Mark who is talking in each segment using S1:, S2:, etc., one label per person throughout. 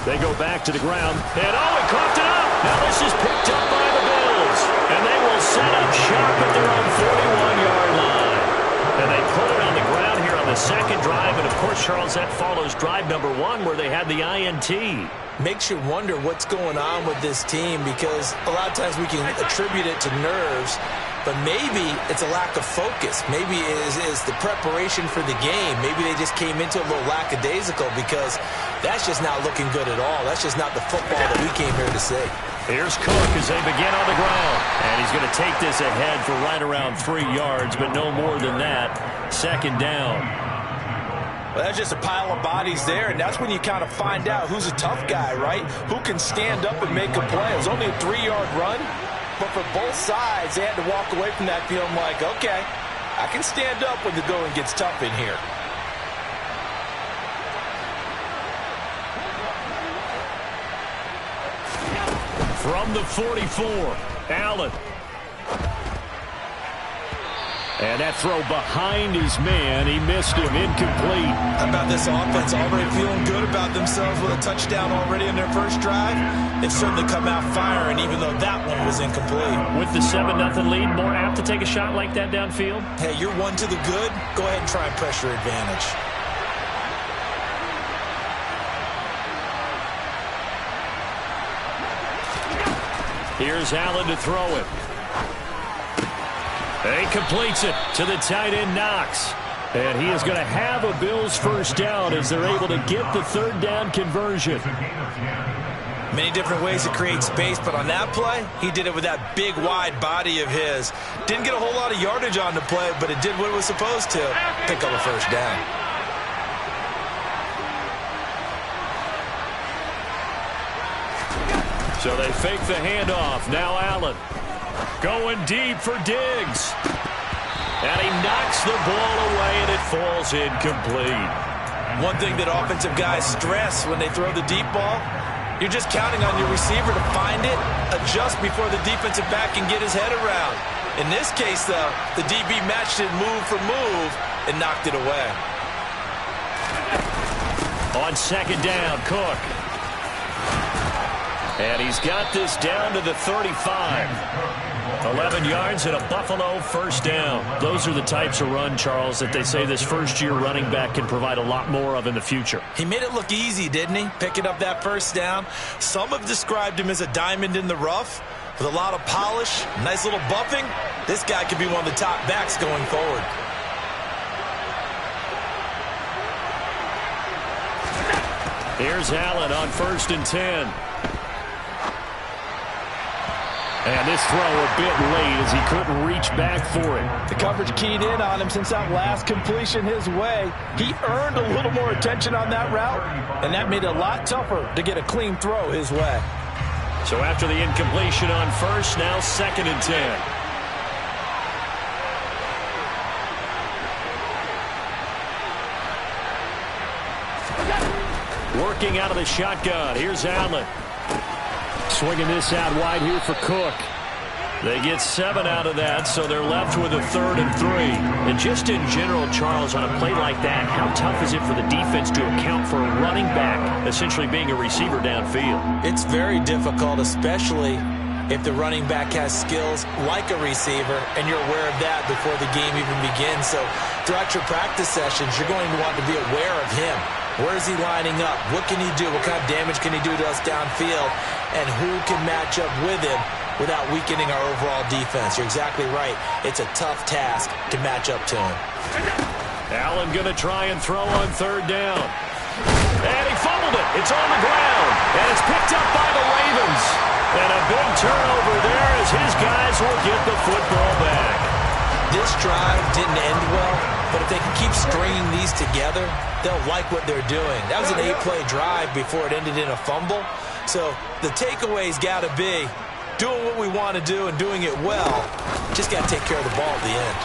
S1: They go back to the ground. And, oh, he coughed it up. Now this is picked up by the Bills. And they will set up shop at their own 41-yard line. And they put it on the ground here on the second drive. And, of course, Charles, that follows drive number 1 where they had the INT.
S2: Makes you wonder what's going on with this team because a lot of times we can attribute it to nerves, but maybe it's a lack of focus. Maybe it is the preparation for the game. Maybe they just came into a little lackadaisical because that's just not looking good at all. That's just not the football that we came here to see.
S1: Here's Cook as they begin on the ground. And he's going to take this ahead for right around 3 yards, but no more than that. Second down.
S2: Well, that's just a pile of bodies there, and that's when you kind of find out who's a tough guy, right? Who can stand up and make a play. It was only a 3-yard run, but for both sides, they had to walk away from that feeling like, okay, I can stand up when the going gets tough in here.
S1: From the 44, Allen. And that throw behind his man. He missed him. Incomplete.
S2: How about this offense already feeling good about themselves with a touchdown already in their first drive? They've certainly come out firing, even though that one was incomplete.
S1: With the 7-0 lead, more apt to take a shot like that downfield?
S2: Hey, you're one to the good. Go ahead and try and pressure advantage.
S1: Here's Allen to throw it. He completes it to the tight end, Knox. And he is going to have a Bills first down as they're able to get the third down conversion.
S2: Many different ways to create space, but on that play, he did it with that big, wide body of his. Didn't get a whole lot of yardage on the play, but it did what it was supposed to. Pick up a first down.
S1: So they fake the handoff. Now Allen. Going deep for Diggs. And he knocks the ball away, and it falls incomplete.
S2: One thing that offensive guys stress when they throw the deep ball, you're just counting on your receiver to find it, adjust before the defensive back can get his head around. In this case, though, the DB matched it move for move and knocked it away.
S1: On second down, Cook. And he's got this down to the 35. 11 yards and a Buffalo first down. Those are the types of run, Charles, that they say this first-year running back can provide a lot more of in the future.
S2: He made it look easy, didn't he? Picking up that first down. Some have described him as a diamond in the rough with a lot of polish, nice little buffing. This guy could be one of the top backs going forward.
S1: Here's Allen on 1st and 10. And this throw a bit late as he couldn't reach back for it.
S3: The coverage keyed in on him since that last completion his way. He earned a little more attention on that route, and that made it a lot tougher to get a clean throw his way.
S1: So after the incompletion on 1st, now 2nd and 10. Working out of the shotgun. Here's Allen. Swinging this out wide here for Cook. They get 7 out of that, so they're left with a 3rd and 3. And just in general, Charles, on a play like that, how tough is it for the defense to account for a running back essentially being a receiver downfield?
S2: It's very difficult, especially if the running back has skills like a receiver, and you're aware of that before the game even begins. So throughout your practice sessions, you're going to want to be aware of him. Where is he lining up? What can he do? What kind of damage can he do to us downfield? And who can match up with him without weakening our overall defense? You're exactly right. It's a tough task to match up to him.
S1: Allen going to try and throw on 3rd down. And he fumbled it. It's on the ground. And it's picked up by the Ravens. And a big turnover there as his guys will get the football back.
S2: This drive didn't end well, but if they can keep stringing these together, they'll like what they're doing. That was an 8-play drive before it ended in a fumble. So the takeaway's got to be doing what we want to do and doing it well. Just got to take care of the ball at the end.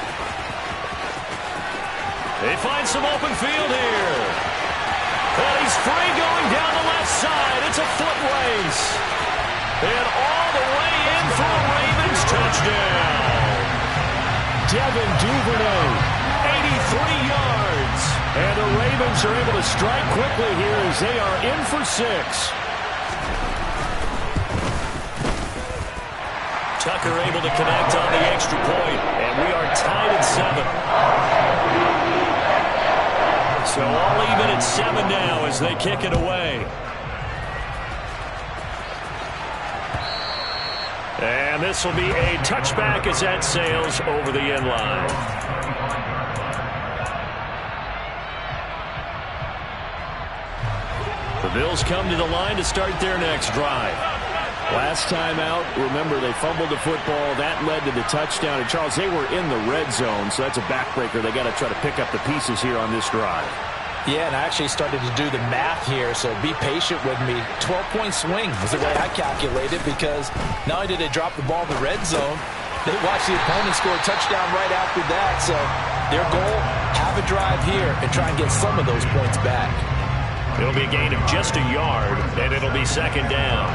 S1: They find some open field here. And he's free going down the left side. It's a foot race. And all the way in for a Ravens touchdown. Devin Duvernay, 83 yards. And the Ravens are able to strike quickly here as they are in for 6. Tucker able to connect on the extra point, and we are tied at 7. So all even at 7 now as they kick it away. And this will be a touchback as that sails over the end line. The Bills come to the line to start their next drive. Last time out, remember, they fumbled the football. That led to the touchdown. And, Charles, they were in the red zone, so that's a backbreaker. They got to try to pick up the pieces here on this drive.
S3: Yeah, and I actually started to do the math here, so be patient with me. 12-point swing is the way I calculated, because not only did they drop the ball in the red zone, they watched the opponent score a touchdown right after that. So their goal, have a drive here and try and get some of those points back.
S1: It'll be a gain of just a yard, and it'll be second down.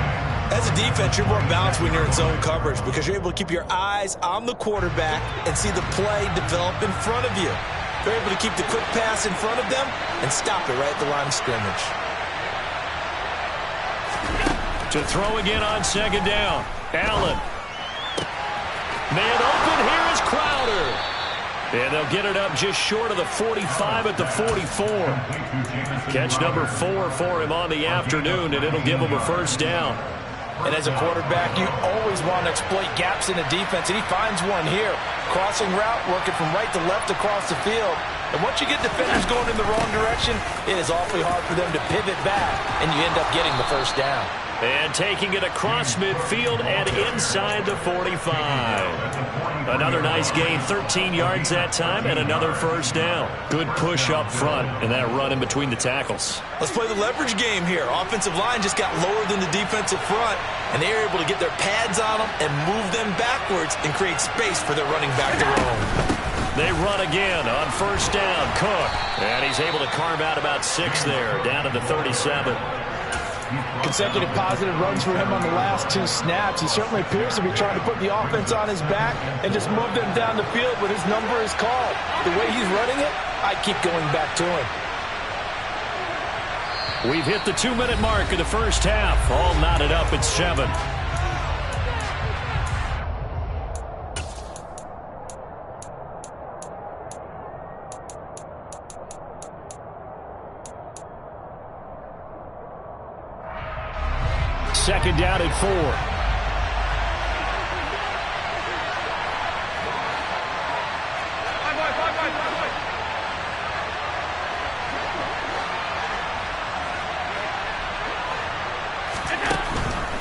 S2: As a defense, you're more balanced when you're in zone coverage because you're able to keep your eyes on the quarterback and see the play develop in front of you. They're able to keep the quick pass in front of them and stop it right at the line of scrimmage.
S1: To throw again on second down. Allen. Man open, here is Crowder. And they'll get it up just short of the 45 at the 44. Catch number 4 for him on the afternoon, and it'll give him a first down.
S3: And as a quarterback, you always want to exploit gaps in the defense, and he finds one here. Crossing route, working from right to left across the field. And once you get defenders going in the wrong direction, it is awfully hard for them to pivot back, and you end up getting the first down.
S1: And taking it across midfield and inside the 45. Another nice gain, 13 yards that time, and another first down. Good push up front, and that run in between the tackles.
S2: Let's play the leverage game here. Offensive line just got lower than the defensive front, and they were able to get their pads on them and move them backwards and create space for their running back to roam.
S1: They run again on first down. Cook, and he's able to carve out about 6 there, down to the 37.
S3: Consecutive positive runs for him on the last 2 snaps. He certainly appears to be trying to put the offense on his back and just move them down the field when his number is called. The way he's running it, I keep going back to him.
S1: We've hit the 2-minute mark of the first half. All knotted up at 7. Second down at 4.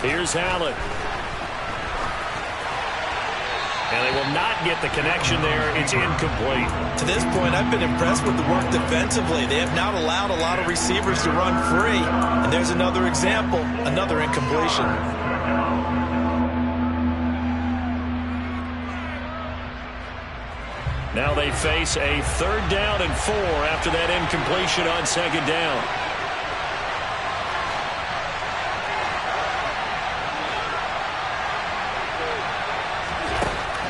S1: Here's Allen. And they will not get the connection there. It's incomplete.
S2: To this point, I've been impressed with the work defensively. They have not allowed a lot of receivers to run free. And there's another example, another incompletion.
S1: Now they face a 3rd down and 4 after that incompletion on second down.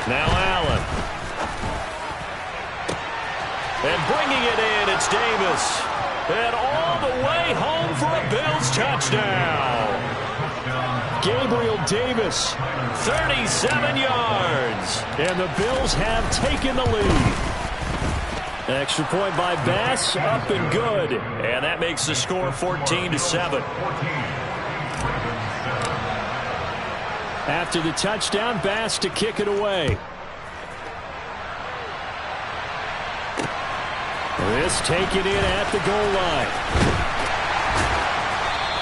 S1: Now Allen. And bringing it in, it's Davis. And all the way home for a Bills touchdown. Gabriel Davis, 37 yards. And the Bills have taken the lead. Extra point by Bass, up and good. And that makes the score 14-7. After the touchdown, Bass to kick it away. This taken in at the goal line.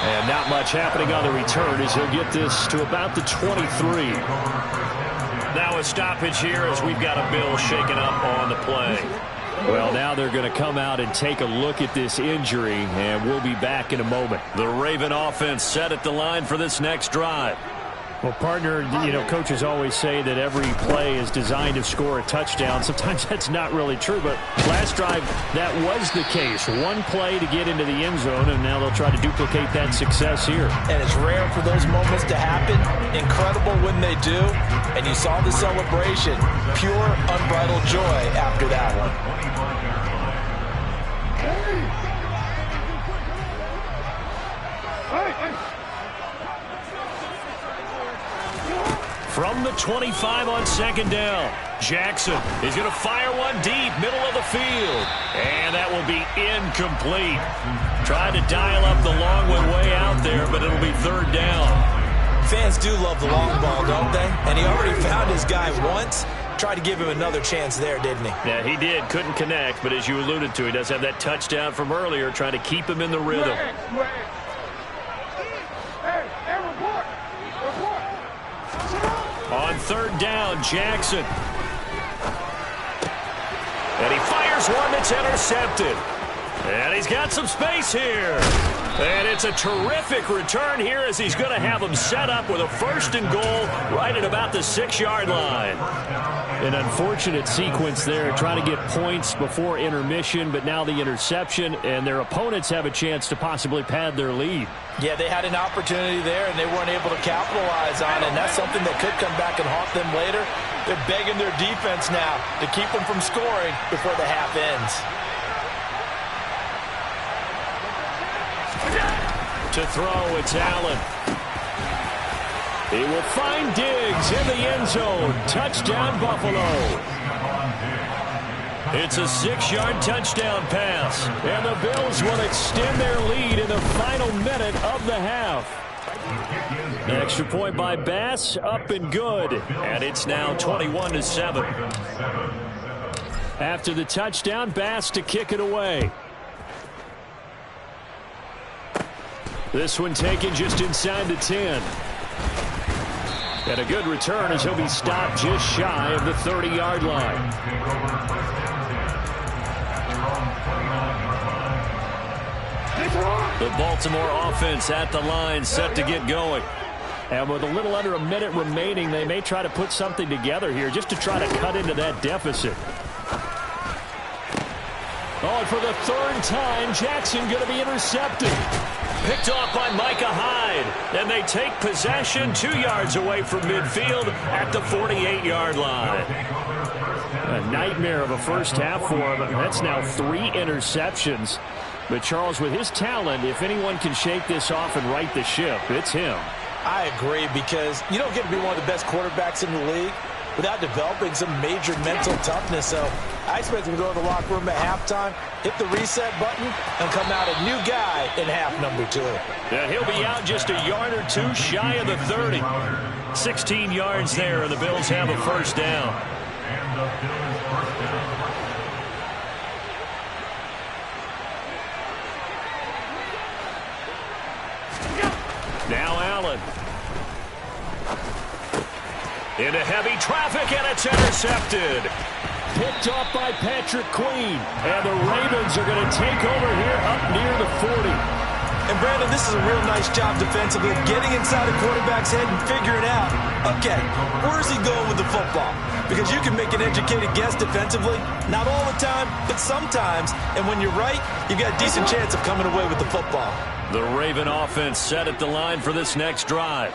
S1: And not much happening on the return as he'll get this to about the 23. Now a stoppage here as we've got a Bill shaken up on the play. Well, now they're going to come out and take a look at this injury, and we'll be back in a moment. The Raven offense set at the line for this next drive. Well, partner, you know, coaches always say that every play is designed to score a touchdown. Sometimes that's not really true, but last drive, that was the case. One play to get into the end zone, and now they'll try to duplicate that success here.
S3: And it's rare for those moments to happen. Incredible when they do. And you saw the celebration. Pure, unbridled joy after that one.
S1: From the 25 on second down, Jackson is going to fire one deep, middle of the field. And that will be incomplete. Trying to dial up the long one way out there, but it'll be third down.
S2: Fans do love the long ball, don't they? And he already found his guy once. Tried to give him another chance there, didn't he?
S1: Yeah, he did. Couldn't connect, but as you alluded to, he does have that touchdown from earlier, trying to keep him in the rhythm. On third down, Jackson. And he fires one that's intercepted. And he's got some space here. And it's a terrific return here as he's going to have him set up with a first and goal right at about the 6-yard line. An unfortunate sequence there, trying to get points before intermission, but now the interception, and their opponents have a chance to possibly pad their lead.
S3: Yeah, they had an opportunity there, and they weren't able to capitalize on it, and that's something that could come back and haunt them later. They're begging their defense now to keep them from scoring before the half ends.
S1: To throw, it's Allen. He will find Diggs in the end zone. Touchdown, Buffalo. It's a 6-yard touchdown pass. And the Bills will extend their lead in the final minute of the half. Extra point by Bass, up and good. And it's now 21-7. After the touchdown, Bass to kick it away. This one taken just inside the 10. And a good return as he'll be stopped just shy of the 30-yard line. The Baltimore offense at the line, set to get going. And with a little under a minute remaining, they may try to put something together here just to try to cut into that deficit. Oh, and for the third time, Jackson going to be intercepted. Picked off by Micah Hyde. And they take possession 2 yards away from midfield at the 48-yard line. A nightmare of a first half for him. That's now 3 interceptions. But Charles, with his talent, if anyone can shake this off and right the ship, it's him.
S3: I agree, because you don't get to be one of the best quarterbacks in the league without developing some major mental toughness. So I expect him to go to the locker room at halftime, hit the reset button, and come out a new guy in half number 2.
S1: Yeah, he'll be out just a yard or two shy of the 30. 16 yards there, and the Bills have a first down. Now Allen. Into heavy traffic, and it's intercepted. Picked off by Patrick Queen. And the Ravens are going to take over here up near the 40.
S2: And Brandon, this is a real nice job defensively, getting inside the quarterback's head and figuring out, okay, where's he going with the football? Because you can make an educated guess defensively, not all the time, but sometimes. And when you're right, you've got a decent chance of coming away with the football.
S1: The Raven offense set at the line for this next drive.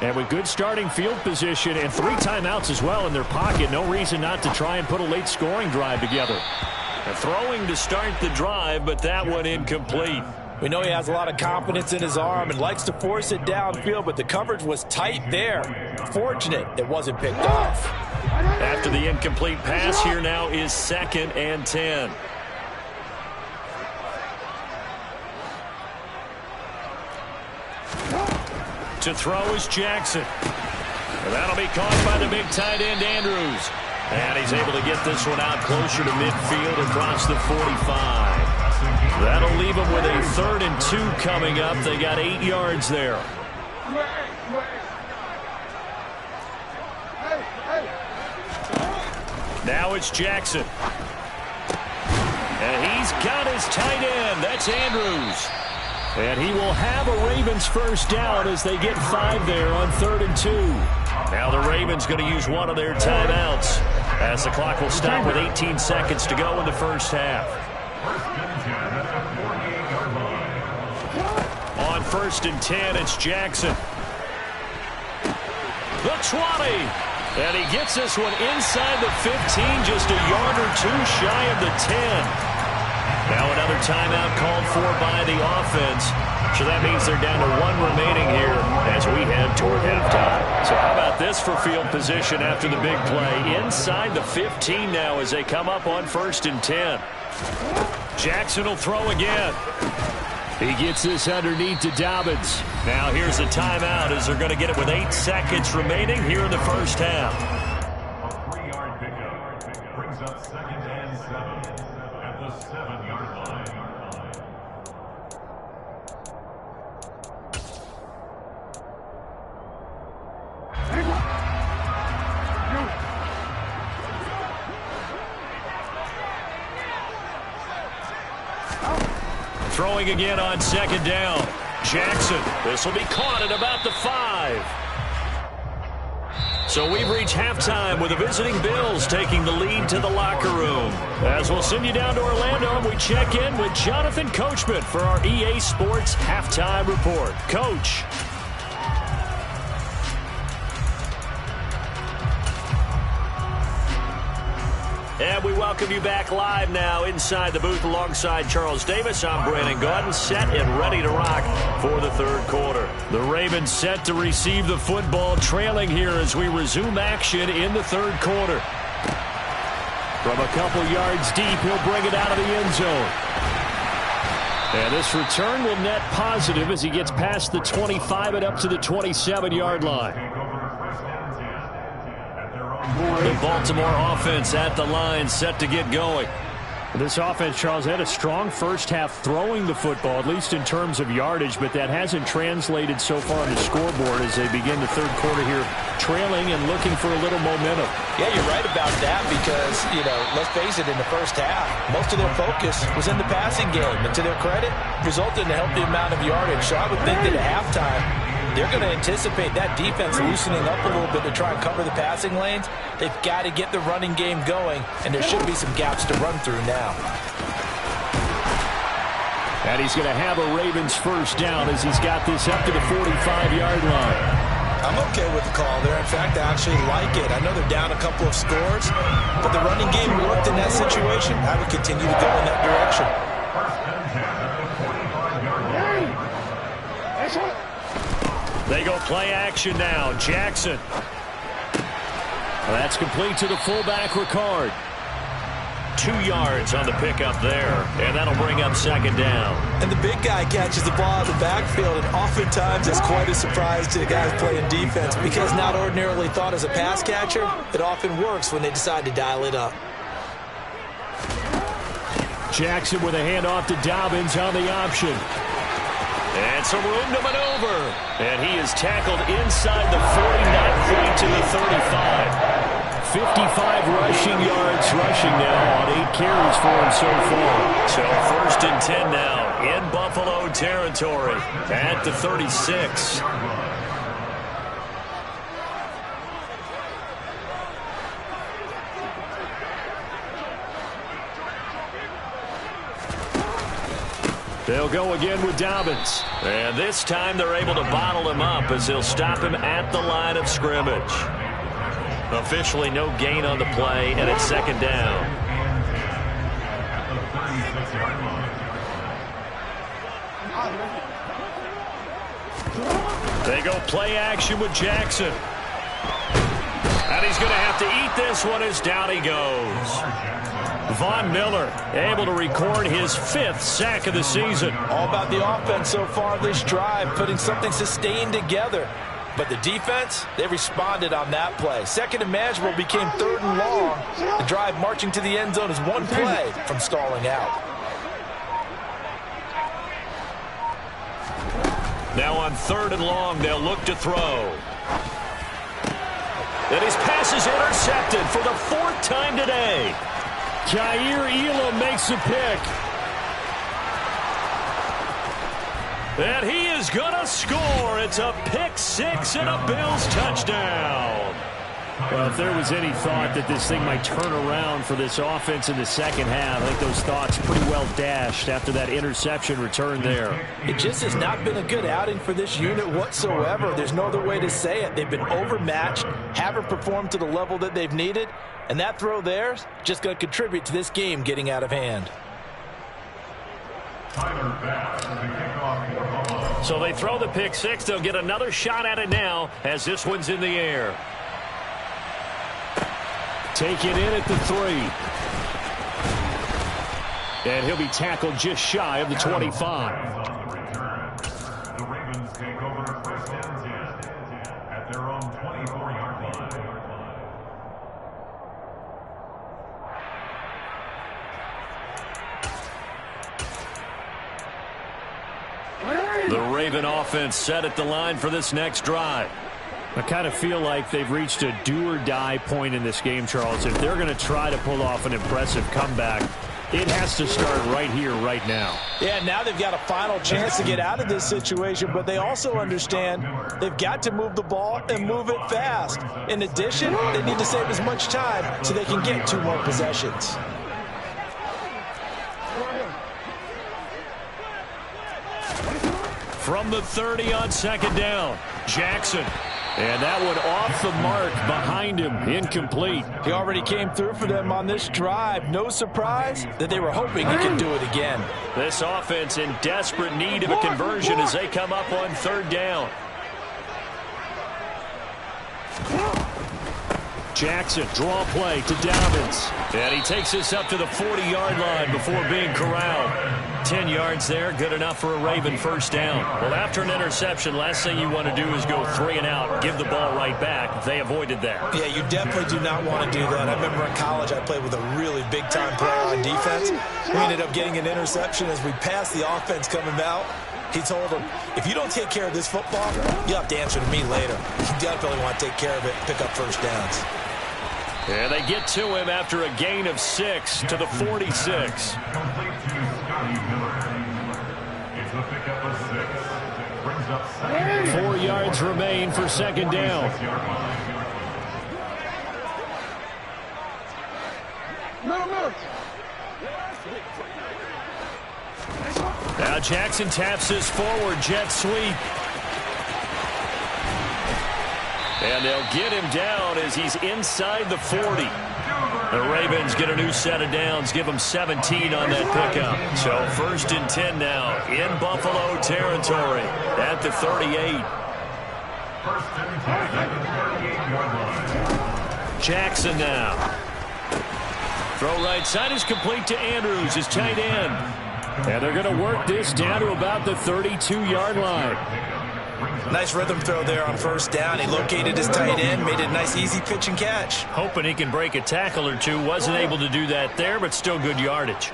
S1: And with good starting field position and 3 timeouts as well in their pocket, no reason not to try and put a late scoring drive together. And throwing to start the drive, but that one incomplete.
S3: We know he has a lot of confidence in his arm and likes to force it downfield, but the coverage was tight there. Fortunate it wasn't picked off.
S1: After the incomplete pass, here now is 2nd and 10. To throw is Jackson. And that'll be caught by the big tight end, Andrews. And he's able to get this one out closer to midfield across the 45. That'll leave them with a 3rd and 2 coming up. They got 8 yards there. Now it's Jackson. And he's got his tight end. That's Andrews. And he will have a Ravens first down as they get 5 there on 3rd and 2. Now the Ravens going to use one of their timeouts as the clock will stop with 18 seconds to go in the first half. On 1st and 10, it's Jackson. The 20. And he gets this one inside the 15, just a yard or 2 shy of the 10. Now another timeout called for by the offense. So that means they're down to 1 remaining here as we head toward halftime. So how about this this for field position after the big play. Inside the 15 now as they come up on 1st and 10. Jackson will throw again. He gets this underneath to Dobbins. Now here's a timeout as they're going to get it with 8 seconds remaining here in the first half.
S4: A 3-yard pickup brings up 2nd and 7 at the 7-yard line.
S1: Throwing again on 2nd down. Jackson. This will be caught at about the 5. So we've reached halftime with the visiting Bills taking the lead to the locker room. As we'll send you down to Orlando, and we check in with Jonathan Coachman for our EA Sports Halftime Report. Coach. And we welcome you back live now inside the booth alongside Charles Davis. I'm Brandon Gaudin, set and ready to rock for the 3rd quarter. The Ravens set to receive the football, trailing here as we resume action in the 3rd quarter. From a couple yards deep, he'll bring it out of the end zone. And this return will net positive as he gets past the 25 and up to the 27-yard line. The Baltimore offense at the line, set to get going. This offense, Charles, had a strong first half throwing the football, at least in terms of yardage, but that hasn't translated so far on the scoreboard as they begin the 3rd quarter here, trailing and looking for a little momentum.
S3: Yeah, you're right about that because, let's face it, in the first half, most of their focus was in the passing game. And to their credit, resulted in a healthy amount of yardage. So I would think that at halftime, they're going to anticipate that defense loosening up a little bit to try and cover the passing lanes. They've got to get the running game going, and there should be some gaps to run through now.
S1: And he's going to have a Ravens first down as he's got this up to the 45-yard line.
S2: I'm okay with the call there. In fact, I actually like it. I know they're down a couple of scores, but the running game worked in that situation. I would continue to go in that direction.
S1: They go play action now. Jackson. That's complete to the fullback, Ricard. 2 yards on the pickup there, and that'll bring up 2nd down.
S2: And the big guy catches the ball in the backfield, and oftentimes it's quite a surprise to the guys playing defense because not ordinarily thought as a pass catcher, it often works when they decide to dial it up.
S1: Jackson with a handoff to Dobbins on the option. And some room to maneuver. And he is tackled inside the 40, not quite to the 35. 55 rushing yards rushing now on 8 carries for him so far. So 1st and 10 now in Buffalo territory at the 36. They'll go again with Dobbins. And this time they're able to bottle him up as they'll stop him at the line of scrimmage. Officially no gain on the play, and it's 2nd down. They go play action with Jackson. And he's going to have to eat this one as down he goes. Von Miller able to record his 5th sack of the season.
S3: All about the offense so far this drive, putting something sustained together. But the defense, they responded on that play. 2nd and manageable became 3rd and long. The drive marching to the end zone is one play from stalling out.
S1: Now on 3rd and long, they'll look to throw. And his pass is intercepted for the 4th time today. Jair Elam makes a pick. And he is going to score. It's a pick 6 and a Bills touchdown. Well, if there was any thought that this thing might turn around for this offense in the 2nd half, I think those thoughts pretty well dashed after that interception return there.
S3: It just has not been a good outing for this unit whatsoever. There's no other way to say it. They've been overmatched, haven't performed to the level that they've needed, and that throw there is just going to contribute to this game getting out of hand.
S1: So they throw the pick 6. They'll get another shot at it now as this one's in the air. take it in at the 3. And he'll be tackled just shy of the 25.
S4: On the return, the Ravens take over first and 10 at their own 24-yard line.
S1: The Raven offense set at the line for this next drive. I kind of feel like they've reached a do-or-die point in this game, Charles. If they're going to try to pull off an impressive comeback, it has to start right here, right now.
S3: Yeah, now they've got a final chance to get out of this situation, but they also understand they've got to move the ball and move it fast. In addition, they need to save as much time so they can get 2 more possessions.
S1: From the 30 on second down, Jackson. And that one off the mark behind him, incomplete.
S3: He already came through for them on this drive. No surprise that they were hoping he could do it again.
S1: This offense in desperate need of a conversion as they come up on third down. Jackson, draw play to Dobbins. And he takes us up to the 40-yard line before being corralled. 10 yards there, good enough for a Raven first down. Well, after an interception, last thing you want to do is go 3 and out, give the ball right back. They avoided that.
S2: Yeah, you definitely do not want to do that. I remember in college I played with a really big-time player on defense. We ended up getting an interception as we passed the offense coming out. He told him, if you don't take care of this football, you'll have to answer to me later. You definitely want to take care of it, pick up first downs.
S1: And they get to him after a gain of 6 to the 46.
S4: Complete to Scotty Miller. It's the pickup of 6. Brings up second.
S1: 4 yards remain for second down.
S4: 46-yard line.
S1: Now Jackson taps his forward jet sweep. And they'll get him down as he's inside the 40. The Ravens get a new set of downs, give them 17 on that pickup. So first and 10 now in Buffalo territory at the 38.
S4: First and 10 at the 38-yard line.
S1: Jackson now. Throw right side is complete to Andrews, his tight end. And they're going to work this down to about the 32-yard line.
S2: Nice rhythm throw there on first down. He located his tight end, made it a nice easy pitch and catch.
S1: Hoping he can break a tackle or two. Wasn't able to do that there, but still good yardage.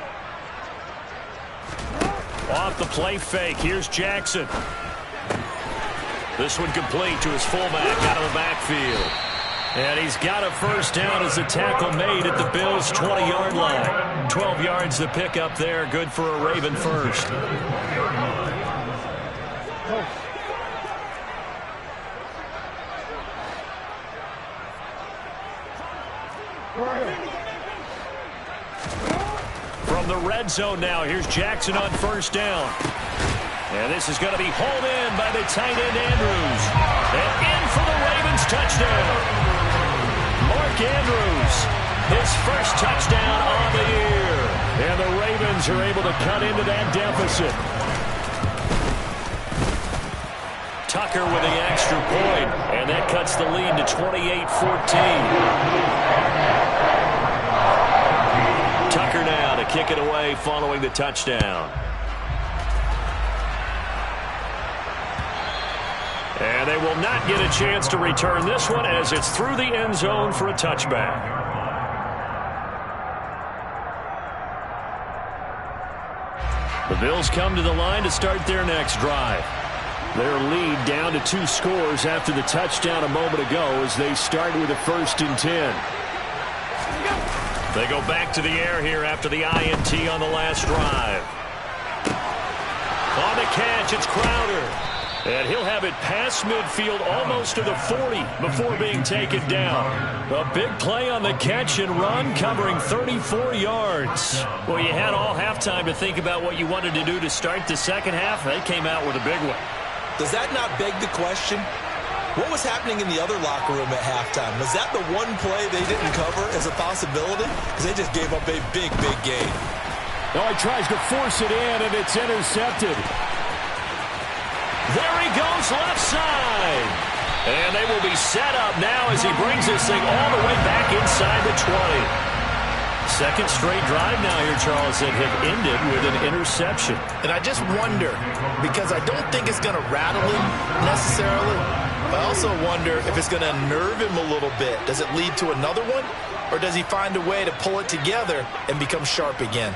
S1: Off the play fake, here's Jackson. This one complete to his fullback out of the backfield. And he's got a first down as a tackle made at the Bills' 20-yard line. 12 yards to pick up there, good for a Raven first. From the red zone now, here's Jackson on first down. And this is going to be hauled in by the tight end Andrews. And in for the Ravens touchdown. Mark Andrews, his first touchdown on the year. And the Ravens are able to cut into that deficit. Tucker with the extra point, and that cuts the lead to 28-14. Tucker now to kick it away following the touchdown. And they will not get a chance to return this one as it's through the end zone for a touchback. The Bills come to the line to start their next drive. Their lead down to 2 scores after the touchdown a moment ago as they start with a first and 10. They go back to the air here after the INT on the last drive. On the catch, it's Crowder. And he'll have it past midfield almost to the 40 before being taken down. A big play on the catch and run covering 34 yards. Well, you had all halftime to think about what you wanted to do to start the second half. They came out with a big one.
S2: Does that not beg the question? What was happening in the other locker room at halftime? Was that the one play they didn't cover as a possibility? Because they just gave up a big, big gain.
S1: No, he tries to force it in, and it's intercepted. There he goes left side. And they will be set up now as he brings this thing all the way back inside the 20. Second straight drive now here, Charles, that have ended with an interception.
S3: And I just wonder, because I don't think it's going to rattle him necessarily, I also wonder if it's going to nerve him a little bit. Does it lead to another one? Or does he find a way to pull it together and become sharp again?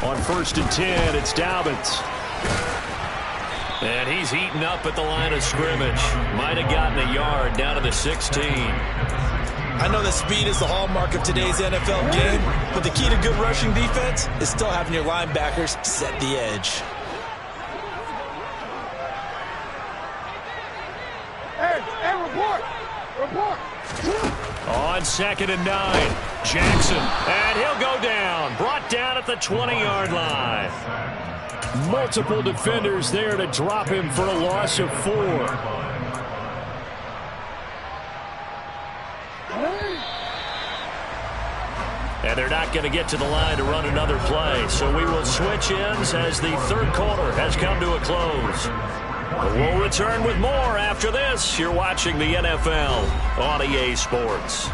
S1: On 1st and 10, it's Dobbins. And he's heating up at the line of scrimmage. Might have gotten a yard down to the 16.
S2: I know that speed is the hallmark of today's NFL game, but the key to good rushing defense is still having your linebackers set the edge.
S5: Hey, report!
S1: On 2nd and 9, Jackson, and he'll go down. Brought down at the 20-yard line. Multiple defenders there to drop him for a loss of 4. And they're not going to get to the line to run another play. So we will switch ends as the third quarter has come to a close. We'll return with more after this. You're watching the NFL on EA Sports.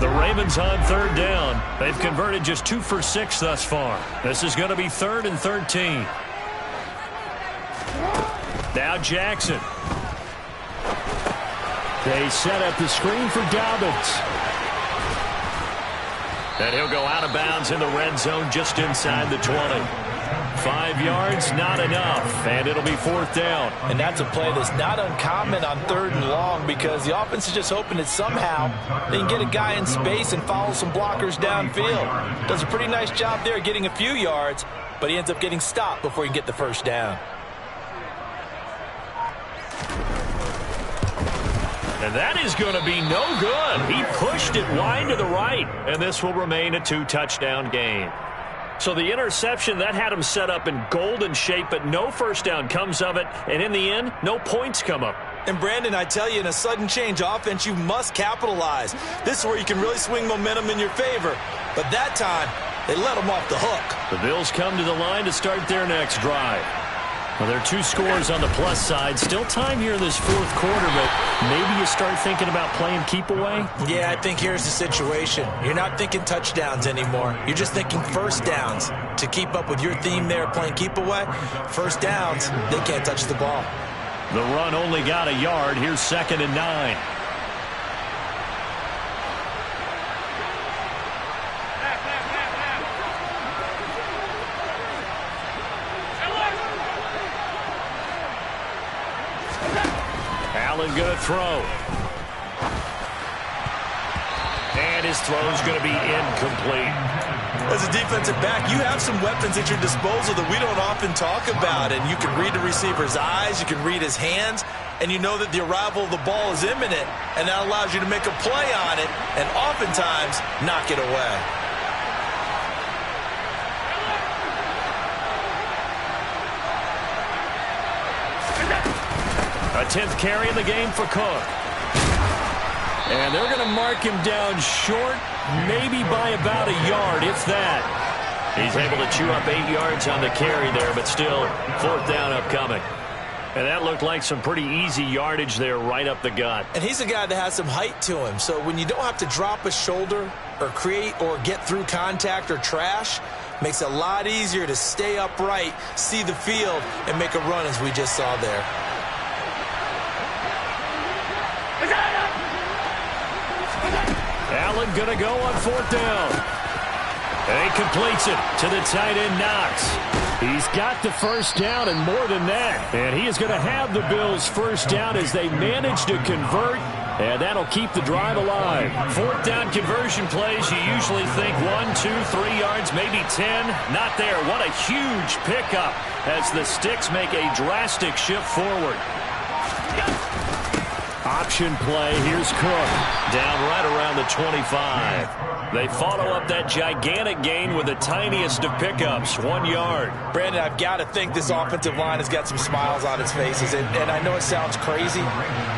S1: The Ravens on 3rd down. They've converted just 2 for 6 thus far. This is going to be 3rd and 13. Now Jackson. They set up the screen for Dobbins. And he'll go out of bounds in the red zone just inside the 20. 5 yards, not enough, and it'll be 4th down.
S3: And that's a play that's not uncommon on 3rd and long because the offense is just hoping that somehow they can get a guy in space and follow some blockers downfield. Does a pretty nice job there getting a few yards, but he ends up getting stopped before he can get the first down.
S1: And that is going to be no good. He pushed it wide to the right, and this will remain a 2-touchdown game. So the interception, that had him set up in golden shape, but no first down comes of it, and in the end, no points come up.
S2: And Brandon, I tell you, in a sudden change offense, you must capitalize. This is where you can really swing momentum in your favor. But that time, they let him off the hook.
S1: The Bills come to the line to start their next drive. Well, there are 2 scores on the plus side. Still time here in this 4th quarter, but maybe you start thinking about playing keep away?
S2: Yeah, I think here's the situation. You're not thinking touchdowns anymore. You're just thinking first downs. To keep up with your theme there, playing keep away, first downs, they can't touch the ball.
S1: The run only got a yard. Here's 2nd and 9. Allen going to throw. And his throw is going to be incomplete.
S2: As a defensive back, you have some weapons at your disposal that we don't often talk about. And you can read the receiver's eyes, you can read his hands, and you know that the arrival of the ball is imminent. And that allows you to make a play on it and oftentimes knock it away.
S1: A 10th carry in the game for Cook. And they're going to mark him down short, maybe by about a yard, if that. He's able to chew up 8 yards on the carry there, but still 4th down upcoming. And that looked like some pretty easy yardage there right up the gut.
S2: And he's a guy that has some height to him. So when you don't have to drop a shoulder or create or get through contact or trash, makes it a lot easier to stay upright, see the field, and make a run as we just saw there.
S1: Allen going to go on 4th down. And he completes it to the tight end, Knox. He's got the first down and more than that. And he is going to have the Bills' first down as they manage to convert. And that'll keep the drive alive. 4th down conversion plays, you usually think 1, 2, 3 yards, maybe 10. Not there. What a huge pickup as the Sticks make a drastic shift forward. On option play. Here's Cook. Down right around the 25. They follow up that gigantic gain with the tiniest of pickups, 1 yard.
S2: Brandon, I've got to think this offensive line has got some smiles on its faces. And I know it sounds crazy,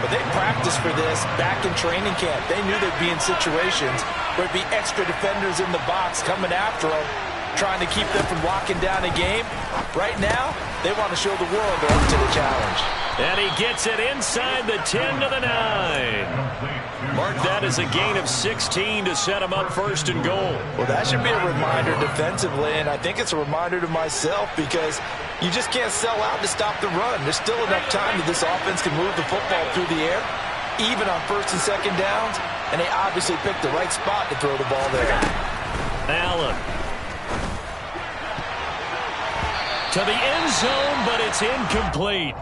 S2: but they practiced for this back in training camp. They knew they'd be in situations where there'd be extra defenders in the box coming after them, trying to keep them from locking down a game. Right now, they want to show the world they're up to the challenge.
S1: And he gets it inside the 10 to the 9. Mark that as a gain of 16 to set him up 1st and goal.
S2: Well, that should be a reminder defensively, and I think it's a reminder to myself because you just can't sell out to stop the run. There's still enough time that this offense can move the football through the air, even on 1st and 2nd downs, and they obviously picked the right spot to throw the ball there.
S1: Allen. To the end zone, but it's incomplete.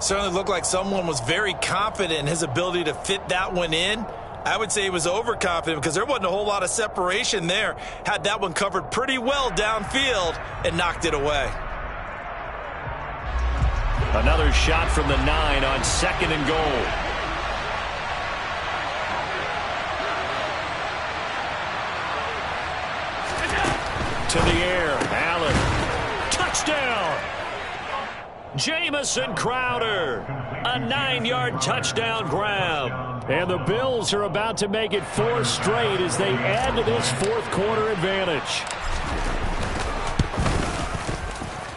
S2: Certainly looked like someone was very confident in his ability to fit that one in. I would say he was overconfident because there wasn't a whole lot of separation there. Had that one covered pretty well downfield and knocked it away.
S1: Another shot from the 9 on 2nd and goal. To the air, Allen. Touchdown! Jamison Crowder, a 9-yard touchdown grab. And the Bills are about to make it 4 straight as they add to this 4th quarter advantage.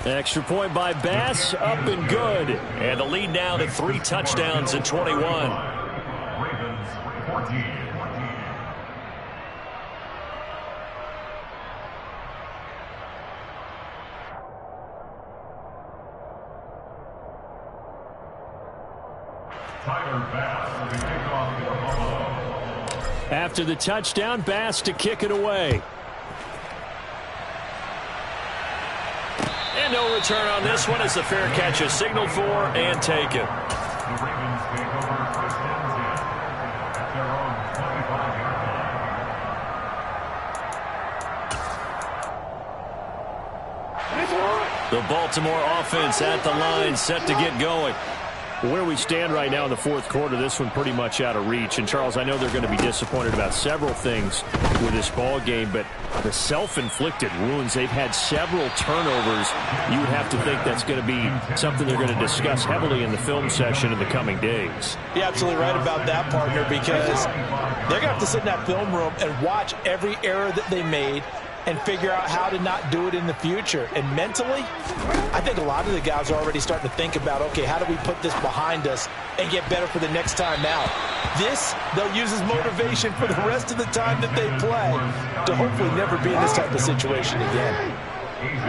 S1: Extra point by Bass, up and good. And the lead now to 3 touchdowns at 21.
S4: Ravens 14.
S1: After the touchdown, Bass to kick it away. And no return on this one as the fair catch is signaled for and taken.
S4: The Ravens take over 1st and 10 at their own 25-yard line.
S1: The Baltimore offense at the line, set to get going. Where we stand right now in the 4th quarter, this one pretty much out of reach. And, Charles, I know they're going to be disappointed about several things with this ball game, but the self-inflicted wounds, they've had several turnovers. You would have to think that's going to be something they're going to discuss heavily in the film session in the coming days.
S2: You're absolutely right about that, partner, because they're going to have to sit in that film room and watch every error that they made and figure out how to not do it in the future. And mentally, I think a lot of the guys are already starting to think about, okay, how do we put this behind us and get better for the next time out? This, they'll use as motivation for the rest of the time that they play to hopefully never be in this type of situation again.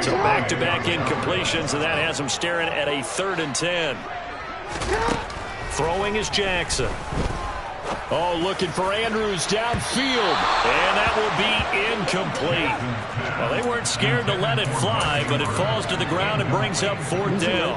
S1: So back-to-back incompletions, and that has them staring at a 3rd and 10. Throwing is Jackson. Oh, looking for Andrews downfield, and that will be incomplete. Well, they weren't scared to let it fly, but it falls to the ground and brings up 4th down.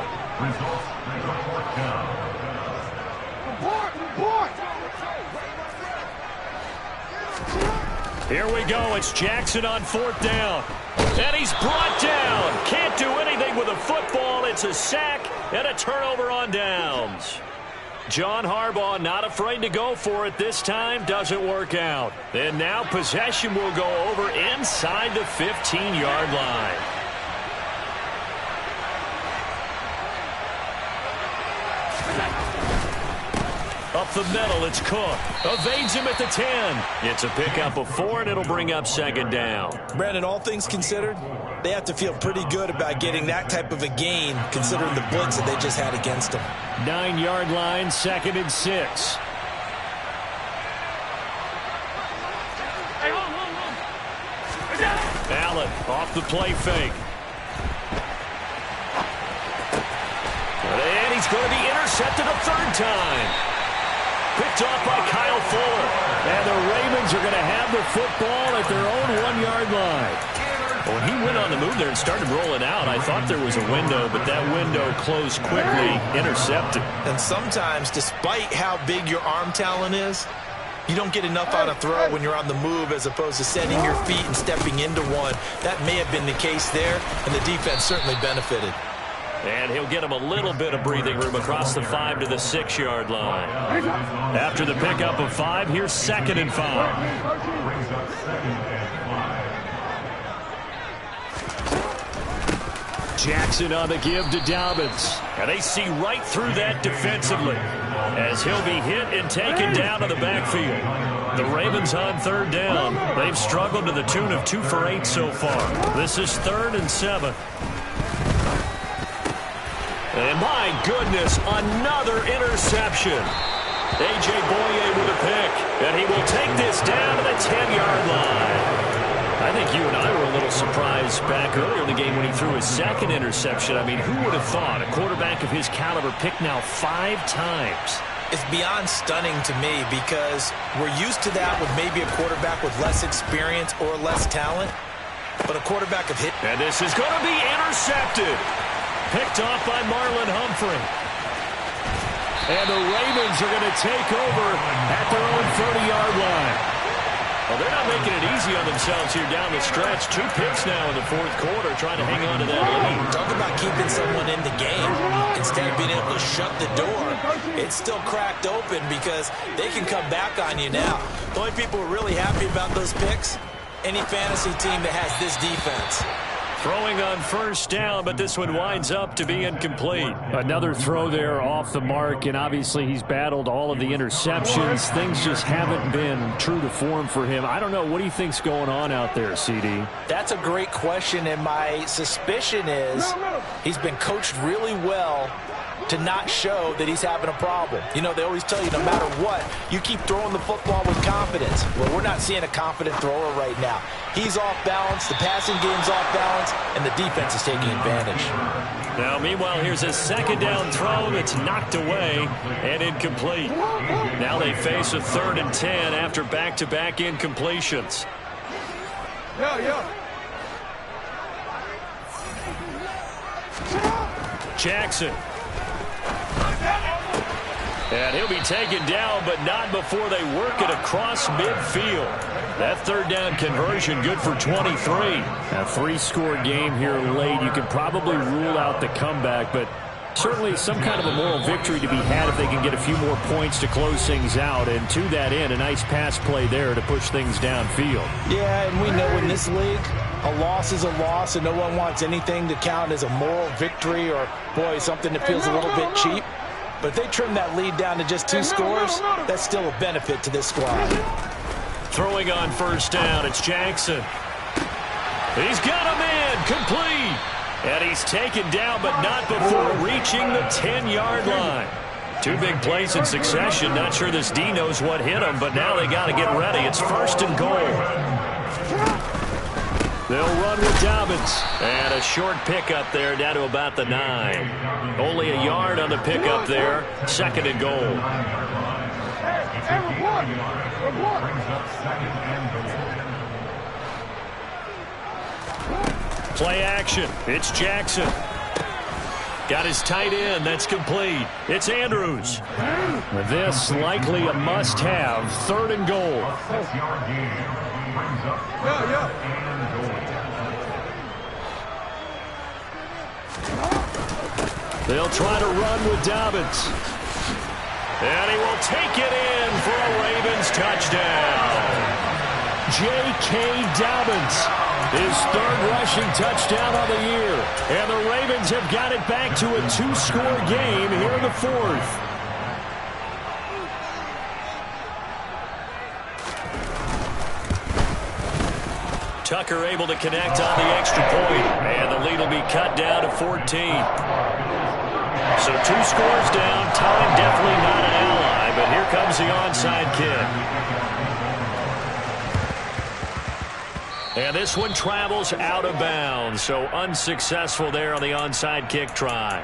S1: Here we go. It's Jackson on 4th down. And he's brought down. Can't do anything with a football. It's a sack and a turnover on downs. John Harbaugh not afraid to go for it this time. Doesn't work out. And now possession will go over inside the 15-yard line. Up the middle, it's Cook. Evades him at the 10. It's a pickup of 4, and it'll bring up 2nd down.
S2: Brandon, all things considered, they have to feel pretty good about getting that type of a gain, considering the blitz that they just had against them.
S1: 9-yard line, 2nd and 6. Allen off the play fake. And he's going to be intercepted a 3rd time. Picked off by Kyle Fuller. And the Ravens are going to have the football at their own 1-yard line. When he went on the move there and started rolling out, I thought there was a window, but that window closed quickly, intercepted.
S2: And sometimes, despite how big your arm talent is, you don't get enough on a throw when you're on the move as opposed to setting your feet and stepping into one. That may have been the case there, and the defense certainly benefited.
S1: And he'll get him a little bit of breathing room across the 5 to the 6-yard line. After the pickup of 5, here's 2nd and 5.
S4: Brings up 2nd and 5.
S1: Jackson on the give to Dobbins. And they see right through that defensively as he'll be hit and taken down to the backfield. The Ravens on 3rd down. They've struggled to the tune of 2 for 8 so far. This is 3rd and 7. And my goodness, another interception. A.J. Boye with a pick. And he will take this down to the 10-yard line. I think you and I were a little surprised back earlier in the game when he threw his 2nd interception. I mean, who would have thought a quarterback of his caliber picked now 5 times?
S2: It's beyond stunning to me because we're used to that with maybe a quarterback with less experience or less talent. But a quarterback of hit.
S1: And this is going to be intercepted. Picked off by Marlon Humphrey. And the Ravens are going to take over at their own 30-yard line. Well, they're not making it easy on themselves here down the stretch. 2 picks now in the 4th quarter, trying to hang on to that lead.
S2: Talk about keeping someone in the game. Instead of being able to shut the door, it's still cracked open because they can come back on you now. The only people who are really happy about those picks, any fantasy team that has this defense.
S1: Throwing on 1st down, but this one winds up to be incomplete. Another throw there off the mark, and obviously he's battled all of the interceptions. Things just haven't been true to form for him. I don't know. What do you think's going on out there, CD?
S3: That's a great question, and my suspicion is he's been coached really well to not show that he's having a problem. You know, they always tell you no matter what, you keep throwing the football with confidence. Well, we're not seeing a confident thrower right now. He's off balance, the passing game's off balance, and the defense is taking advantage.
S1: Now, meanwhile, here's a 2nd down throw that's knocked away and incomplete. Now they face a 3rd and 10 after back-to-back incompletions. Jackson. And he'll be taken down, but not before they work it across midfield. That 3rd down conversion good for 23. A 3-score game here late. You can probably rule out the comeback, but certainly some kind of a moral victory to be had if they can get a few more points to close things out. And to that end, a nice pass play there to push things downfield.
S3: Yeah, and we know in this league, a loss is a loss, and no one wants anything to count as a moral victory or, boy, something that feels a little bit cheap. But if they trim that lead down to just 2 scores, that's still a benefit to this squad.
S1: Throwing on 1st down, it's Jackson. He's got a man, complete. And he's taken down, but not before reaching the 10-yard line. 2 big plays in succession. Not sure this D knows what hit him, but now they got to get ready. It's 1st and goal. They'll run with Dobbins. And a short pickup there down to about the 9. Only a yard on the pickup there. 2nd and goal. Play action. It's Jackson. Got his tight end. That's complete. It's Andrews. This likely a must-have. 3rd and goal. They'll try to run with Dobbins. And he will take it in for a Ravens touchdown. J.K. Dobbins, his 3rd rushing touchdown of the year. And the Ravens have got it back to a 2-score game here in the 4th. Tucker able to connect on the extra point, and the lead will be cut down to 14. So 2 scores down, time definitely not an ally, but here comes the onside kick. And this one travels out of bounds, so unsuccessful there on the onside kick try.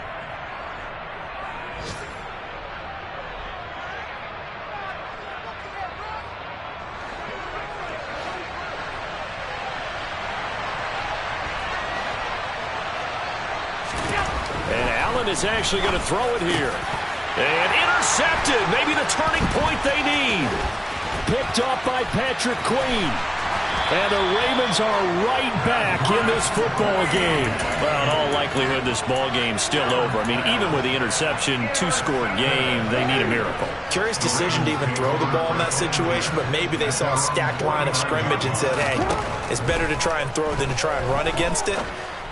S1: Is actually going to throw it here. And intercepted. Maybe the turning point they need. Picked off by Patrick Queen. And the Ravens Ravens are right back in this football game. Well, in all likelihood, this ball game's still over. I mean, even with the interception, two-score game, they need a miracle.
S2: Curious decision to even throw the ball in that situation, but maybe they saw a stacked line of scrimmage and said, hey, it's better to try and throw than to try and run against it.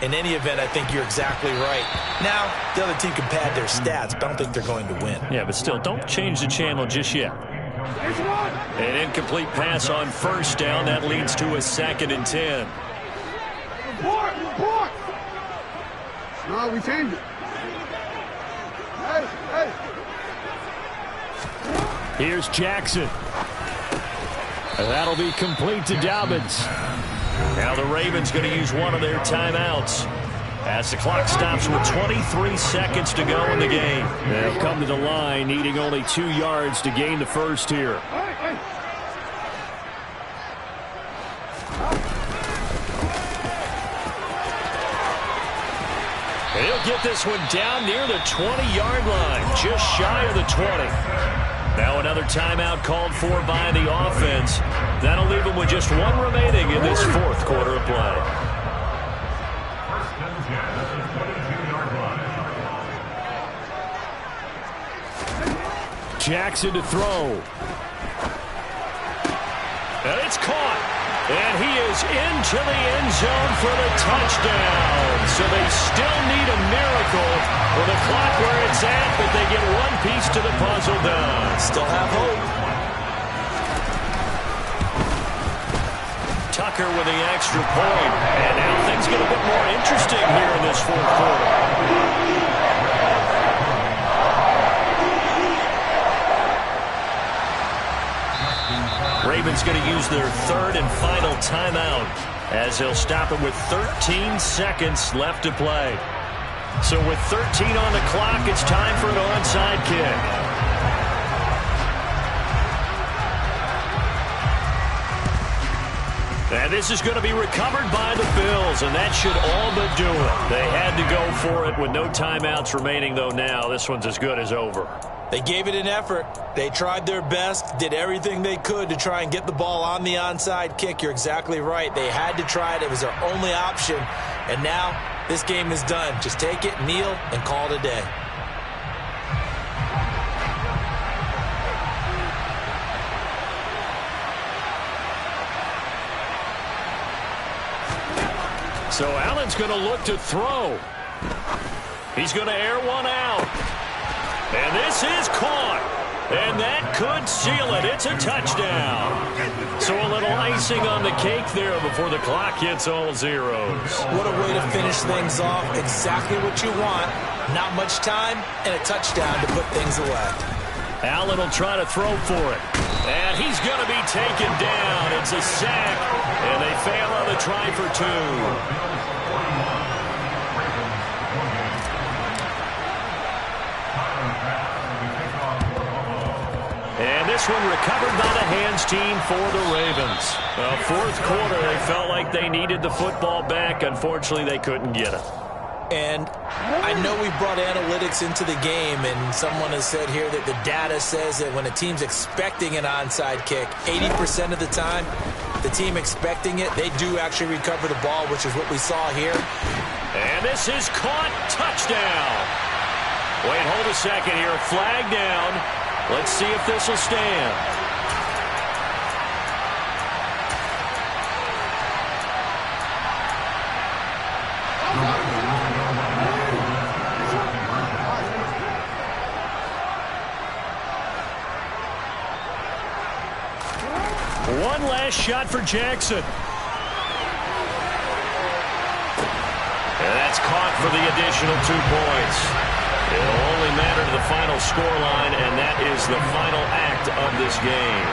S2: In any event, I think you're exactly right. Now, the other team can pad their stats, but I don't think they're going to win.
S1: Yeah, but still, don't change the channel just yet. An incomplete pass on first down. That leads to a 2nd and 10.
S5: Report! No, we changed it. Hey!
S1: Here's Jackson. That'll be complete to Dobbins. Now the Ravens going to use one of their timeouts as the clock stops with 23 seconds to go in the game. They'll come to the line needing only 2 yards to gain the first here. He'll get this one down near the 20-yard line, just shy of the 20. Now another timeout called for by the offense. That'll leave them with just 1 remaining in this 4th quarter of play.
S4: First and 10 at the 22-yard line.
S1: Jackson to throw. And it's caught. And he is into the end zone for the touchdown. So they still need a miracle with the clock where it's at, but they get one piece to the puzzle done.
S2: Still have hope.
S1: Tucker with the extra point. And now things get a bit more interesting here in this 4th quarter. Ravens going to use their 3rd and final timeout as they'll stop it with 13 seconds left to play. So with 13 on the clock, it's time for an onside kick. And this is going to be recovered by the Bills, and that should all but do it. They had to go for it with no timeouts remaining, though now this one's as good as over.
S2: They gave it an effort. They tried their best, did everything they could to try and get the ball on the onside kick. You're exactly right. They had to try it. It was their only option. And now this game is done. Just take it, kneel, and call it a day.
S1: So Allen's going to look to throw. He's going to air one out. And this is caught. And that could seal it. It's a touchdown. So a little icing on the cake there before the clock hits all zeros.
S2: What a way to finish things off. Exactly what you want. Not much time and a touchdown to put things away.
S1: Allen will try to throw for it. And he's going to be taken down. It's a sack. And they fail on the try for 2. And this one recovered by the hands team for the Ravens. Well, 4th quarter, they felt like they needed the football back. Unfortunately, they couldn't get it.
S2: And I know we brought analytics into the game, and someone has said here that the data says that when a team's expecting an onside kick, 80% of the time, the team expecting it, they do actually recover the ball, which is what we saw here.
S1: And this is caught. Touchdown. Wait, hold a second here. Flag down. Let's see if this will stand. One last shot for Jackson. And that's caught for the additional 2 points. It'll only matter to the final scoreline, and that is the final act of this game.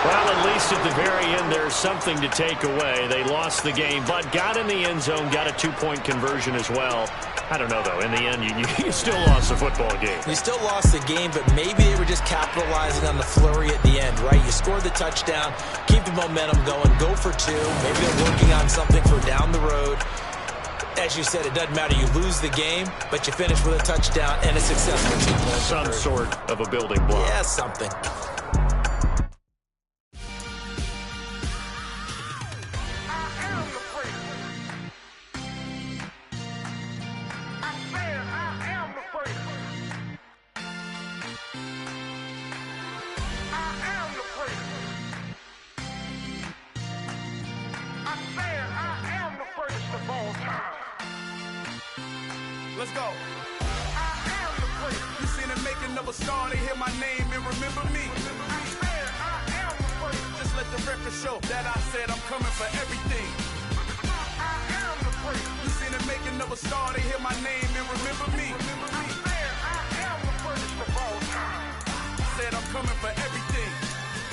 S1: Well, at least at the very end, there's something to take away. They lost the game, but got in the end zone, got a 2-point conversion as well. I don't know, though. In the end, you still lost the football game.
S2: You still lost the game, but maybe they were just capitalizing on the flurry at the end, right? You scored the touchdown, keep the momentum going, go for 2. Maybe they're working on something for down the road. As you said, it doesn't matter. You lose the game, but you finish with a touchdown and a successful 2-point
S1: Some sort of a building block.
S2: Yeah, something.
S6: go. I am the place. You seen the making of a star, they hear my name and remember me. I am the place. Just let the record show that I said I'm coming for everything. I am the place. You seen the making of a star, they hear my name and remember me. I am the place of all time. Said I'm coming for everything.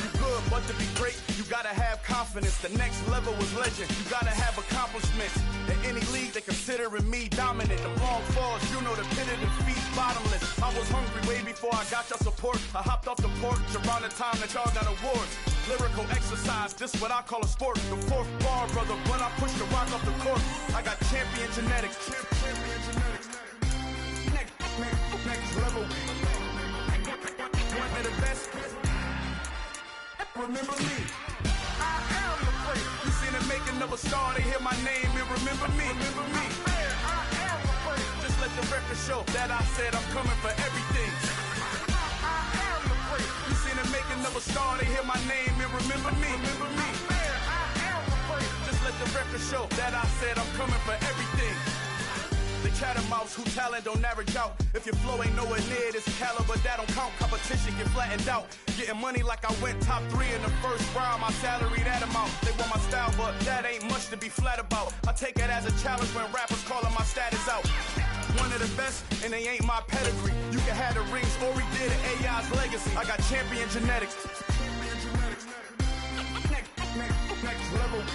S6: You good, but to be great, you gotta have confidence. The next level was legend. You gotta have accomplishments. In any league, they considering me dominant. The long falls, you know the pit of defeat, bottomless. I was hungry way before I got your support. I hopped off the porch around the time that y'all got awards. Lyrical exercise, this what I call a sport. The fourth bar, brother, when I push the rock off the court. I got champion genetics. Champion genetics. Next level. One of the best. Remember me. I am the place. You seen the making of a star, they hear my name and remember me. Remember me. I am the place. Just let the record show that I said I'm coming for everything. I am the place. You seen the making of a star, they hear my name and remember me. Remember me. I am the place. Just let the record show that I said I'm coming for everything. The catamounts who talent don't average out. If your flow ain't nowhere near this caliber, that don't count. Competition get flattened out. Getting money like I went top 3 in the first round. My salary that amount. They want my style, but that ain't much to be flat about. I take it as a challenge when rappers calling my status out. One of the best, and they ain't my pedigree. You can have the rings, or we did it, AI's legacy. I got champion genetics. Next level.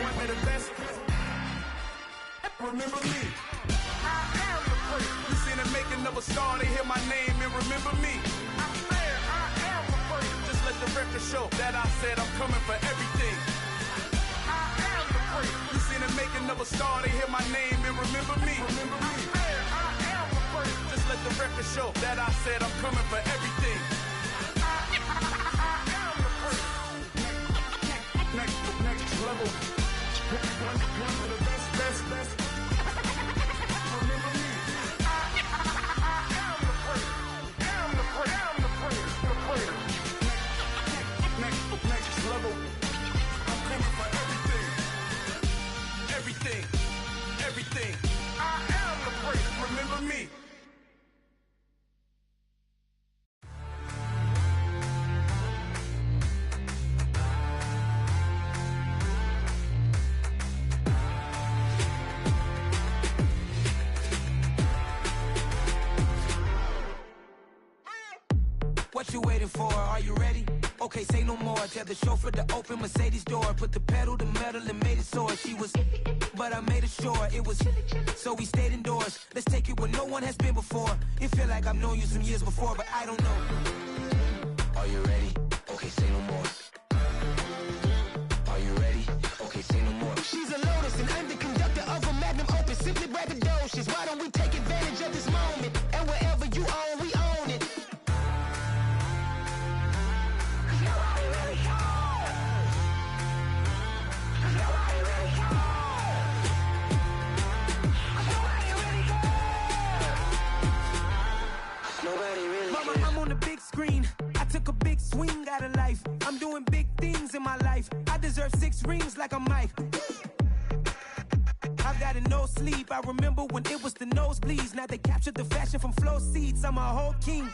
S6: One of the best. Remember me. I am the place. You seen the making of a star, they hear my name and remember me. I am the place. Just let the record show that I said I'm coming for everything. I am the place. You seen the making of a star, they hear my name and remember me. Remember me. I am the place. Just let the record show that I said I'm coming for everything. I am the place. Next level. One of the best. Remember me. I am the place. Am the place. The place. Next level. I'm coming for everything. Everything. I am the place. Remember me.
S7: What you waiting for? Are you ready? Okay, say no more. Tell the chauffeur to open Mercedes door. Put the pedal to metal and made it soar. She was, but I made it sure it was. So we stayed indoors. Let's take it where no one has been before. It feel like I've known you some years before, but I don't know. Are you ready? Okay, say no more. Are you ready? Okay, say no more. She's a Lotus and I'm the conductor of a magnum opus. Simply braggadocious. Why don't we take advantage of this moment? And wherever you own, we own it. Mama, I'm on the big screen. I took a big swing out of life. I'm doing big things in my life. I deserve 6 rings like a Mike. I've got no sleep. I remember when it was the nosebleeds. Now they captured the fashion from flow seats. I'm a whole king.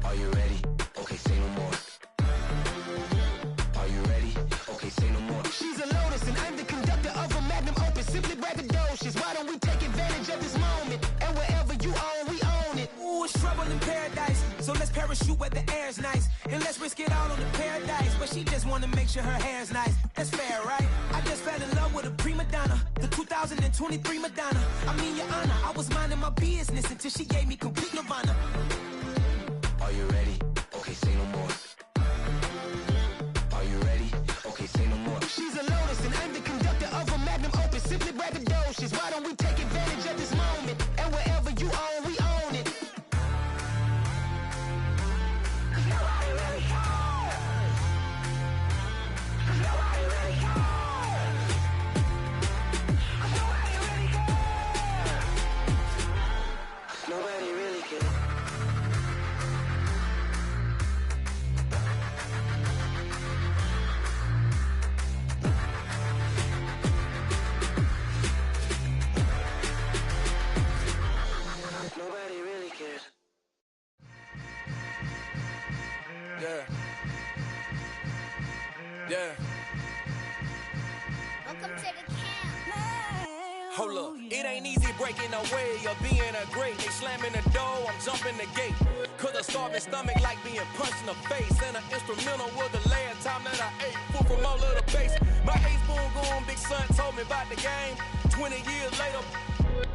S7: Are you ready? Okay, say no more. Are you ready? Okay, say no more. She's a Lotus and I'm the conductor of a magnum opus. Simply braggadocious. Why don't we take advantage of this moment? And wherever you own, we own it. Ooh, it's trouble in paradise. So let's parachute where the air's nice. And let's risk it all on the paradise. But she just wanna make sure her hair's nice. That's fair, right? I just fell in love with a prima donna. The 2023 Madonna. I mean, your honor, I was minding my business until she gave me complete nirvana. Are you ready? Okay, say no more. Are you ready? Okay, say no more. She's a Lotus and I'm the conductor of a magnum opus. Simply braggadocious. Why don't we take advantage of this moment? And wherever you own, we own it. Nobody really cares. Nobody really cares. Nobody really cares. Nobody really cares.
S6: Yeah.
S8: Welcome to the camp.
S6: Hold up, it ain't easy breaking away or being a great. They slamming the door, I'm jumping the gate. Cause a starving stomach like being punched in the face. And an instrumental was the last time that I ate food from all of the base. My ace boom goon, big son told me about the game. 20 years later,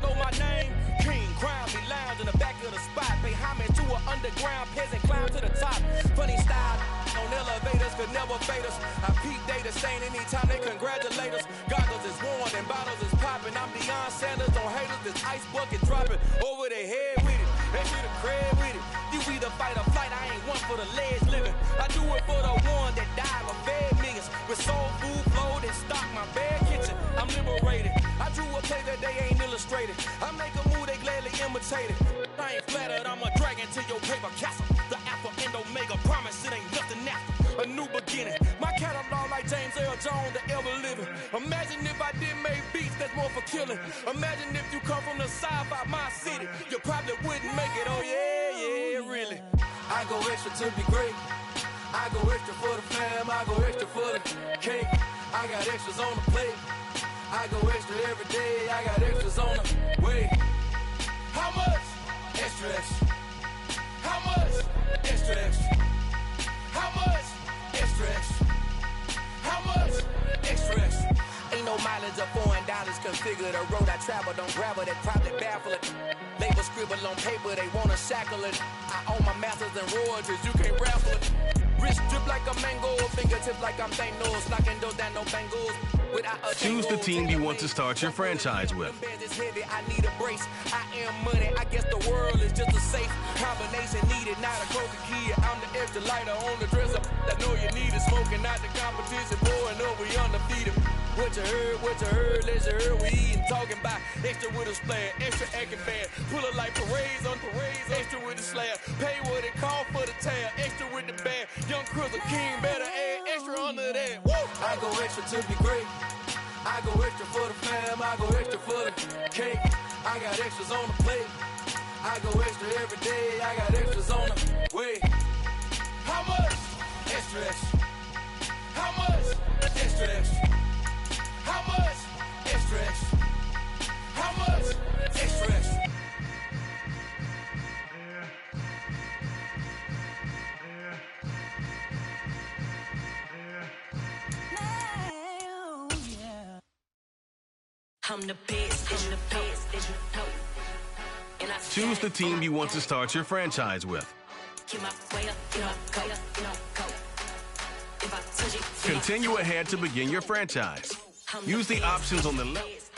S6: know my name. King, crown, me lounge in the back of the spot. Pay homage to an underground peasant, climb to the top. Funny style, on elevators could never fade us. I peep data saying anytime they congratulate us. Goggles is worn and bottles is popping. I'm Deion Sanders on haters, this ice bucket dropping over their head with it. They should have cred with it. You either fight or flight, I ain't one for the legs living. I do it for the one that died or fed millions. With soul food flow that stock my bad kitchen. I'm liberated. I drew a play that they ain't illustrated. I make a move, they gladly imitate it. I ain't flattered, I'm a dragon to your paper castle. The alpha and omega, promise it ain't nothing after. A new beginning. My catalog like James Earl Jones, the ever living. Imagine if I did make beats that's more for killing. Imagine if you come from the sci-fi, my city. You probably wouldn't make it, oh yeah, really. I go extra to be great. I go extra for the fam, I go extra for the cake. I got extras on the plate. I go extra every day, I got extras on the way. How much? Extra, extra. How much? Extra, extra. How much? Extra, extra. How much? Extra, extra. Ain't no mileage of $4 configure the road I travel. Don't grab it, that probably baffle it. Label scribble on paper, they wanna shackle it. I own my masters and royalties, you can't raffle it. Wrist drip like a mango, fingertips like I'm Thanos. Knocking those down, no bangles.
S9: Choose the team you want to start your franchise with.
S6: I need a brace. I am money. I guess the world is just a safe combination needed. Not a coca kid. I'm the extra lighter on the dresser. I know you need it. Smoking out the competition. Pouring up, we undefeated. What you heard, let you heard. We eating, talking about extra with a splash, extra acting bad. Pull it like parades on parades, extra with the slab. Pay what it cost for the tab, extra with the bag. Young Crizzle King, better add extra under that. Woo! I go extra to be great. I go extra for the fam, I go extra for the cake. I got extras on the plate. I go extra every day, I got extras on the way. How much? Extra, extra. How much? Extra, extra. How much? Extra, extra. How much? Extra, extra.
S7: I'm the best, I'm the best, did you know? And I
S9: Choose the team you want to start your franchise with. Continue ahead to begin your franchise. Use the options on the left.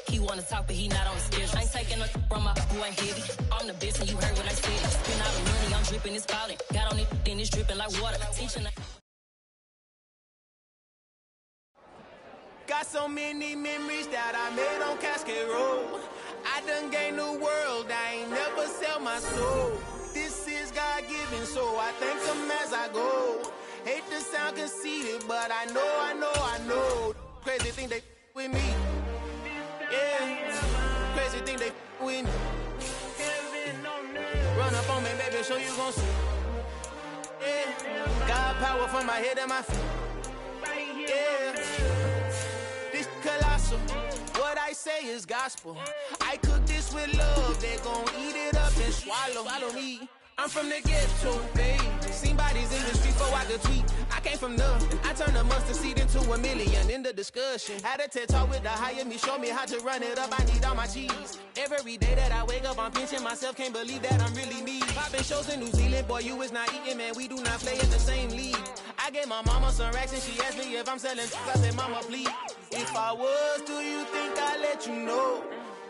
S7: He wanna talk, but he not on the schedule. I ain't taking no from my who ain't heavy. I'm the best, and you heard what I said. Spend all the money, I'm dripping, it's falling. Got on it, then it's dripping like water. Teaching.
S6: Got so many memories that I made on Cascade Road. I done gained the world, I ain't never sell my soul. This is God-given, so I thank him as I go. Hate to sound conceited, but I know. Crazy thing they with me. Yeah, crazy thing they with me. Run up on me, baby, show you gon' see. Yeah, God power from my head and my feet. Yeah, this colossal. What I say is gospel. I cook this with love. They gon' eat it up and swallow me. I'm from the ghetto, baby. Seen bodies in the street before I could tweet. I came from nothing. I turned a mustard seed into a million in the discussion. Had a TED talk with the higher me, show me how to run it up. I need all my cheese. Every day that I wake up, I'm pinching myself. Can't believe that I'm really me. Popping shows in New Zealand, boy, you is not eating, man. We do not play in the same league. I gave my mama some racks and she asked me if I'm selling. I said, mama, please. If I was, do you think I'd let you know?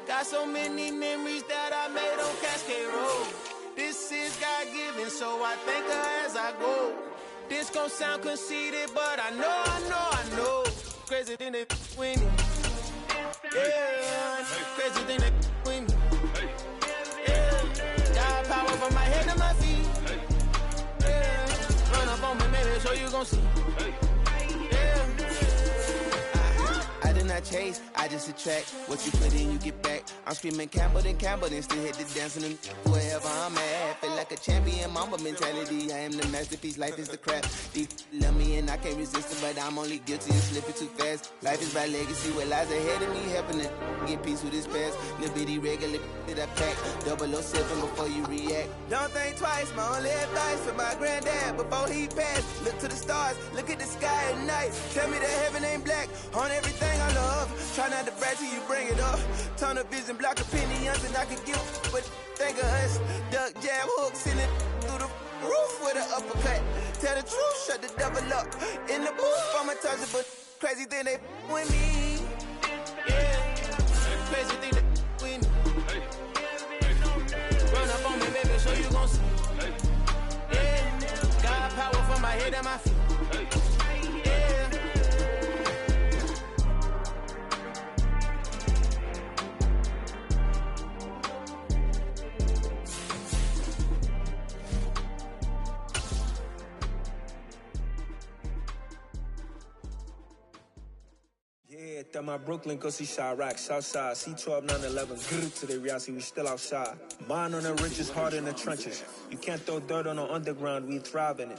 S6: Got so many memories that I made on Cascade Road. This is God-given, so I thank her as I go. This gon' sound conceited, but I know. Crazy thing they with me. Yeah, crazy thing they with me. Yeah, got power from my head to my feet. Yeah, run up on me, maybe show you gon' see. Yeah.
S10: I
S8: chase, I just attract. What you put in, you get back. I'm screaming Campbell, then still hit the dancing and wherever I'm at. Feel like a champion, mamba mentality. I am the masterpiece, life is the crap. They love me and I can't resist it, but I'm only guilty of slipping too fast. Life is by legacy, what lies ahead of me, helping to get peace with this past. Little bitty regular that I pack, 007 before you react. Don't think twice, my only advice for my granddad before he passed. Look to the stars, look at the sky at night. Tell me that heaven ain't black on everything I love. Try not to brag till you bring it up. Tunnel vision, block opinions, and I can give but think of us. Duck, jab, hook, send it through the roof with an uppercut. Tell the truth, shut the devil up. In the booth, I'm untouchable. Crazy thing they with me. Yeah, crazy thing they with me. Run up on me, baby, so you gon' see. Yeah, got power from my head and my feet.
S10: That my Brooklyn, go see Chirac, Southside, C12, 911, grrr to the reality, we still outside. Mine on the riches, heart in the trenches. You can't throw dirt on the underground, we thrive in it.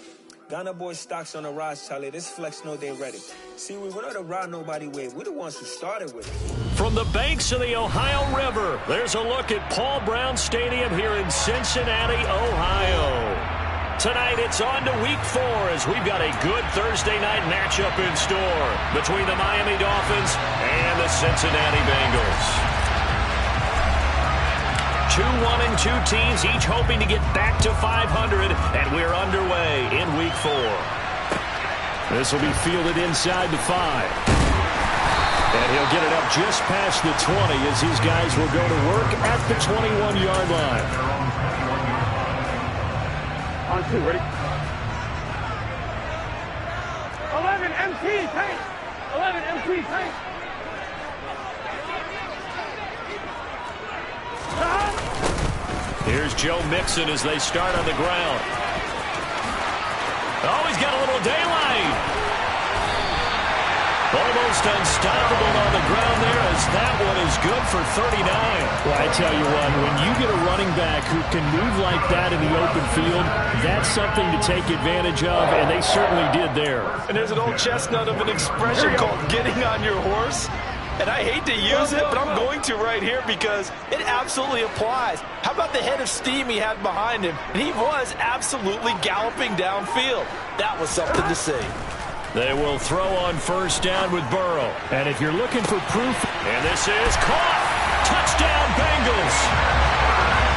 S10: Ghana boys stocks on the rise, Charlie, this flex know they ready. See, we're not a ride nobody wave, we're the ones who started with it.
S1: From the banks of the Ohio River, there's a look at Paul Brown Stadium here in Cincinnati, Ohio. Tonight, it's on to Week 4 as we've got a good Thursday night matchup in store between the Miami Dolphins and the Cincinnati Bengals. 2-1-2 teams, each hoping to get back to 500, and we're underway in Week 4. This will be fielded inside the 5. And he'll get it up just past the 20 as these guys will go to work at the 21-yard line.
S5: On 2, ready? 11 MT tank. 11 MT tank.
S1: Here's Joe Mixon as they start on the ground. Oh, he's got a little daylight. Almost unstoppable on the ground there as that one is good for 39.
S11: Well, I tell you what, when you get a running back who can move like that in the open field, that's something to take advantage of, and they certainly did there.
S3: And there's an old chestnut of an expression called getting on your horse. And I hate to use it, but I'm going to right here because it absolutely applies. How about the head of steam he had behind him? And he was absolutely galloping downfield. That was something to see.
S1: They will throw on first down with Burrow.
S11: And if you're looking for proof,
S1: and this is caught. Touchdown, Bengals.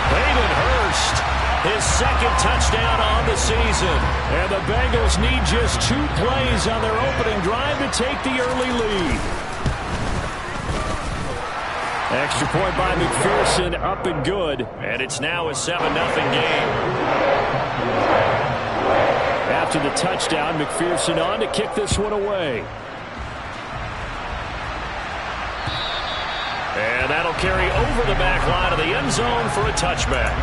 S1: Hayden Hurst, his second touchdown on the season. And the Bengals need just 2 plays on their opening drive to take the early lead. Extra point by McPherson, up and good. And it's now a 7-0 game. After the touchdown, McPherson on to kick this one away. And that'll carry over the back line of the end zone for a touchback.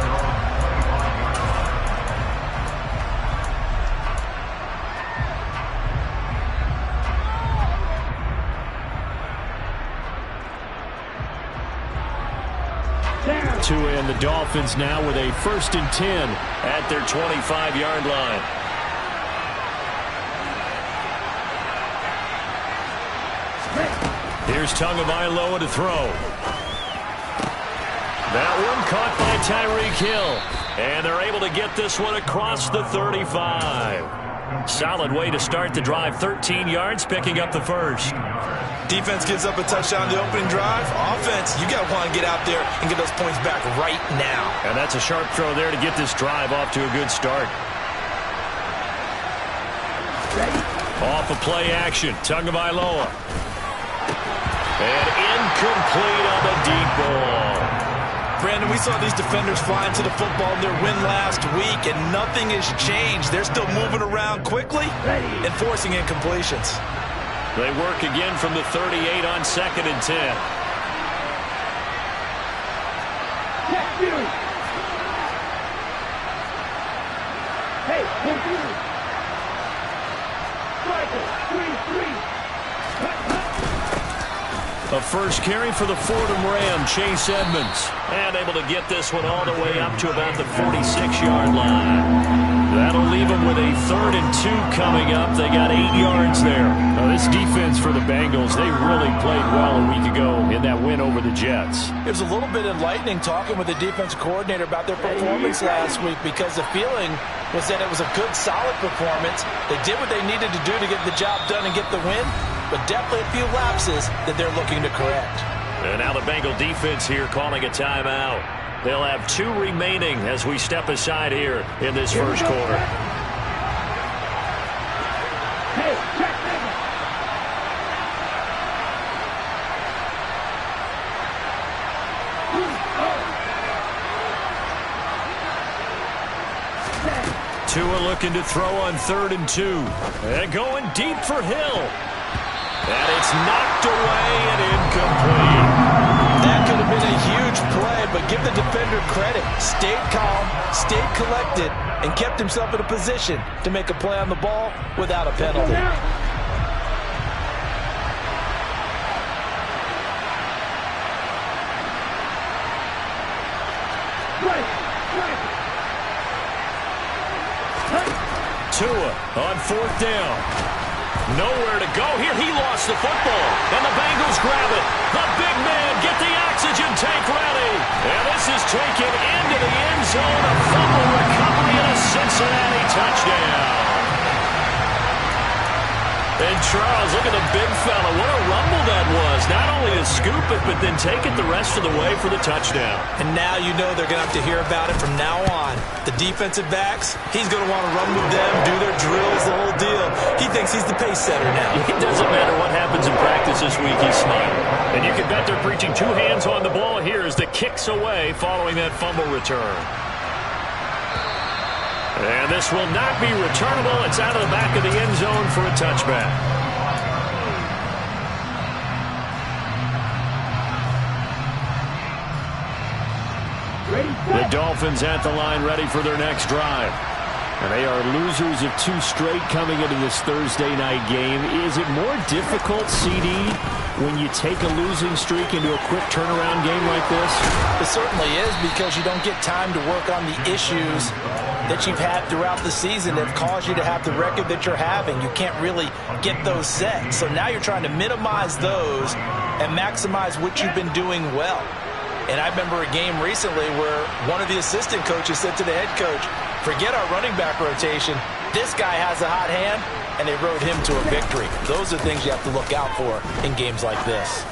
S1: To end the Dolphins now with a 1st and 10 at their 25-yard line. Here's Tagovailoa to throw. That one caught by Tyreek Hill. And they're able to get this one across the 35. Solid way to start the drive. 13 yards, picking up the first.
S2: Defense gives up a touchdown the opening drive. Offense, you got to want to get out there and get those points back right now.
S1: And that's a sharp throw there to get this drive off to a good start. Off of play action, Tagovailoa. And incomplete on the deep ball.
S2: Brandon, we saw these defenders fly into the football in their win last week, and nothing has changed. They're still moving around quickly and forcing incompletions.
S1: They work again from the 38 on 2nd and 10. A first carry for the Fordham Ram, Chase Edmonds. And able to get this one all the way up to about the 46-yard line. That'll leave them with a 3rd and 2 coming up. They got 8 yards there. Now, this defense for the Bengals, they really played well a week ago in that win over the Jets.
S3: It was a little bit enlightening talking with the defensive coordinator about their performance last week, because the feeling was that it was a good, solid performance. They did what they needed to do to get the job done and get the win, but definitely a few lapses that they're looking to correct.
S1: And now the Bengal defense here calling a timeout. They'll have 2 remaining as we step aside here in this first quarter. Tua looking to throw on 3rd and 2. And going deep for Hill. And it's knocked away and incomplete.
S3: That could have been a huge play, but give the defender credit. Stayed calm, stayed collected, and kept himself in a position to make a play on the ball without a penalty.
S1: Tua on 4th down. Nowhere to go here. He lost the football. And the Bengals grab it. The big man, get the oxygen tank ready. And this is taken into the end zone. A fumble recovery and a Cincinnati touchdown. And Charles, look at the big fella. What a rumble that was. Not only to scoop it, but then take it the rest of the way for the touchdown.
S3: And now you know they're going to have to hear about it from now on. The defensive backs, he's going to want to run with them, do their drills, the whole deal. He thinks he's the pace setter now.
S1: It doesn't matter what happens in practice this week, he's smiling. And you can bet they're preaching 2 hands on the ball here as the kick's away following that fumble return. And this will not be returnable. It's out of the back of the end zone for a touchback. The Dolphins at the line, ready for their next drive. And they are losers of 2 straight coming into this Thursday night game. Is it more difficult, CD, when you take a losing streak into a quick turnaround game like this?
S3: It certainly is, because you don't get time to work on the issues that you've had throughout the season that have caused you to have the record that you're having. You can't really get those set. So now you're trying to minimize those and maximize what you've been doing well. And I remember a game recently where one of the assistant coaches said to the head coach, forget our running back rotation. This guy has a hot hand, and they rode him to a victory. Those are things you have to look out for in games like this.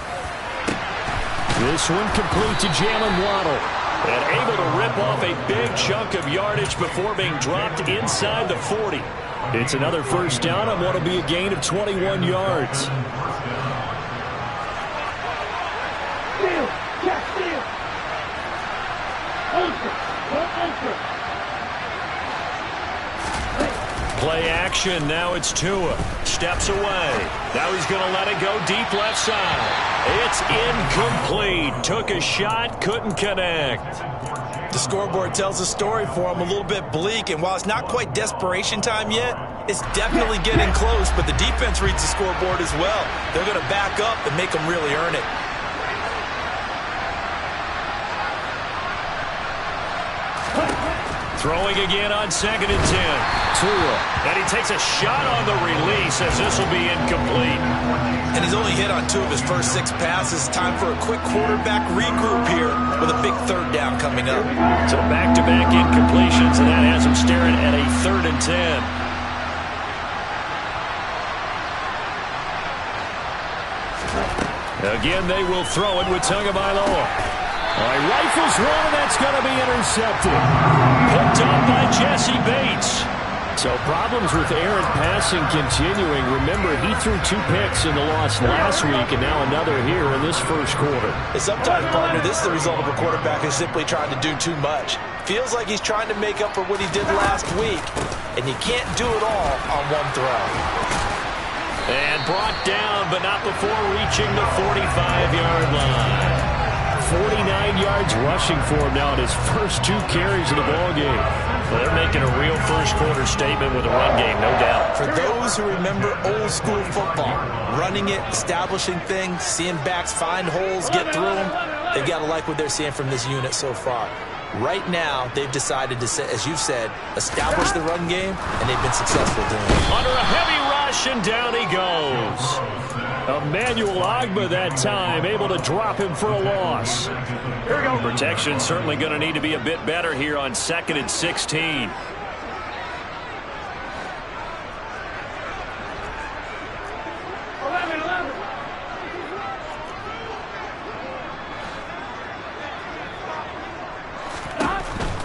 S1: This one complete to Jalen Waddle. And able to rip off a big chunk of yardage before being dropped inside the 40. It's another first down on what will be a gain of 21 yards.
S5: Steal! Jack, steal! Ultra! Ultra!
S1: Play action. Now it's Tua. Steps away. Now he's going to let it go deep left side. It's incomplete. Took a shot, couldn't connect.
S3: The scoreboard tells a story for him, a little bit bleak, and while it's not quite desperation time yet, it's definitely getting close, but the defense reads the scoreboard as well. They're going to back up and make them really earn it.
S1: Throwing again on 2nd and 10. Tua. And he takes a shot on the release as this will be incomplete.
S3: And he's only hit on 2 of his first 6 passes. Time for a quick quarterback regroup here with a big 3rd down coming up.
S1: So back-to-back incompletions, and that has him staring at a 3rd and 10. Again, they will throw it with Tagovailoa. All right, rifles one, and that's going to be intercepted. Picked up by Jesse Bates. So problems with errant passing continuing. Remember, he threw 2 picks in the loss last week, and now another here in this first quarter.
S3: And sometimes, partner, this is the result of a quarterback who's simply trying to do too much. Feels like he's trying to make up for what he did last week, and you can't do it all on one throw.
S1: And brought down, but not before reaching the 45-yard line.
S11: 49 yards rushing for him now in his first 2 carries of the ball game.
S1: Well, they're making a real first-quarter statement with a run game, no doubt.
S2: For those who remember old-school football, running it, establishing things, seeing backs find holes, get through them, they've got to like what they're seeing from this unit so far. Right now, they've decided to, as you've said, establish the run game, and they've been successful doing it.
S1: Under a heavy rush, and down he goes.
S11: Emmanuel Ogbah that time, able to drop him for a loss.
S1: Here we go. Protection certainly going to need to be a bit better here on 2nd and 16.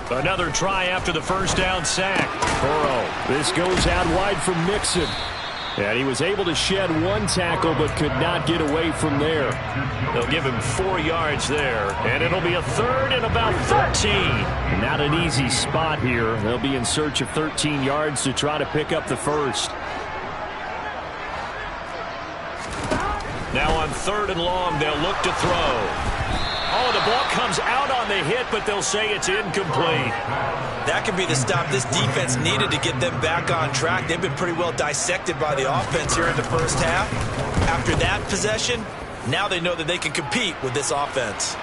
S1: Another try after the first down sack.
S11: Burrow. This goes out wide from Mixon. And he was able to shed 1 tackle but could not get away from there.
S1: They'll give him 4 yards there. And it'll be a 3rd and about 13.
S11: Not an easy spot here. They'll be in search of 13 yards to try to pick up the first.
S1: Now on 3rd and long, they'll look to throw. Oh, the ball comes out on the hit, but they'll say it's incomplete.
S2: That could be the stop this defense needed to get them back on track. They've been pretty well dissected by the offense here in the first half. After that possession, now they know that they can compete with this offense.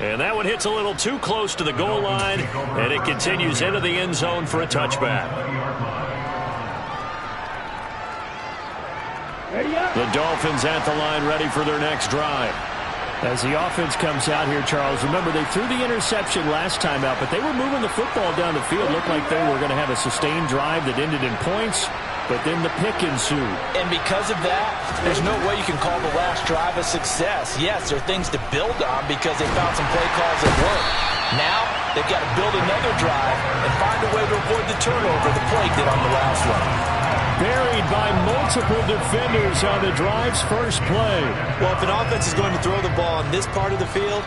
S1: And that one hits a little too close to the goal line, and it continues into the end zone for a touchback. The Dolphins at the line ready for their next drive.
S11: As the offense comes out here, Charles, remember they threw the interception last time out, but they were moving the football down the field. Looked like they were going to have a sustained drive that ended in points, but then the pick ensued.
S3: And because of that, there's no way you can call the last drive a success. Yes, there are things to build on because they found some play calls that work. Now, they've got to build another drive and find a way to avoid the turnover the play did on the last one.
S11: Buried by multiple defenders on the drive's first play.
S2: Well, if an offense is going to throw the ball on this part of the field,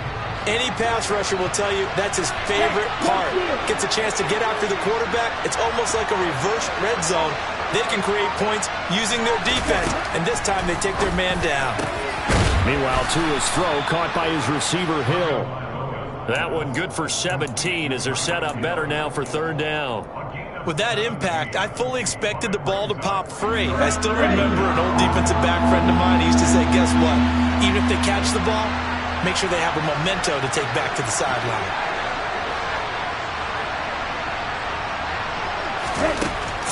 S2: any pass rusher will tell you that's his favorite part. Gets a chance to get after the quarterback. It's almost like a reverse red zone. They can create points using their defense, and this time they take their man down.
S11: Meanwhile, Tua's throw caught by his receiver, Hill.
S1: That one good for 17 as they're set up better now for 3rd down.
S2: With that impact, I fully expected the ball to pop free. I still remember an old defensive back friend of mine. He used to say, guess what? Even if they catch the ball, make sure they have a memento to take back to the sideline.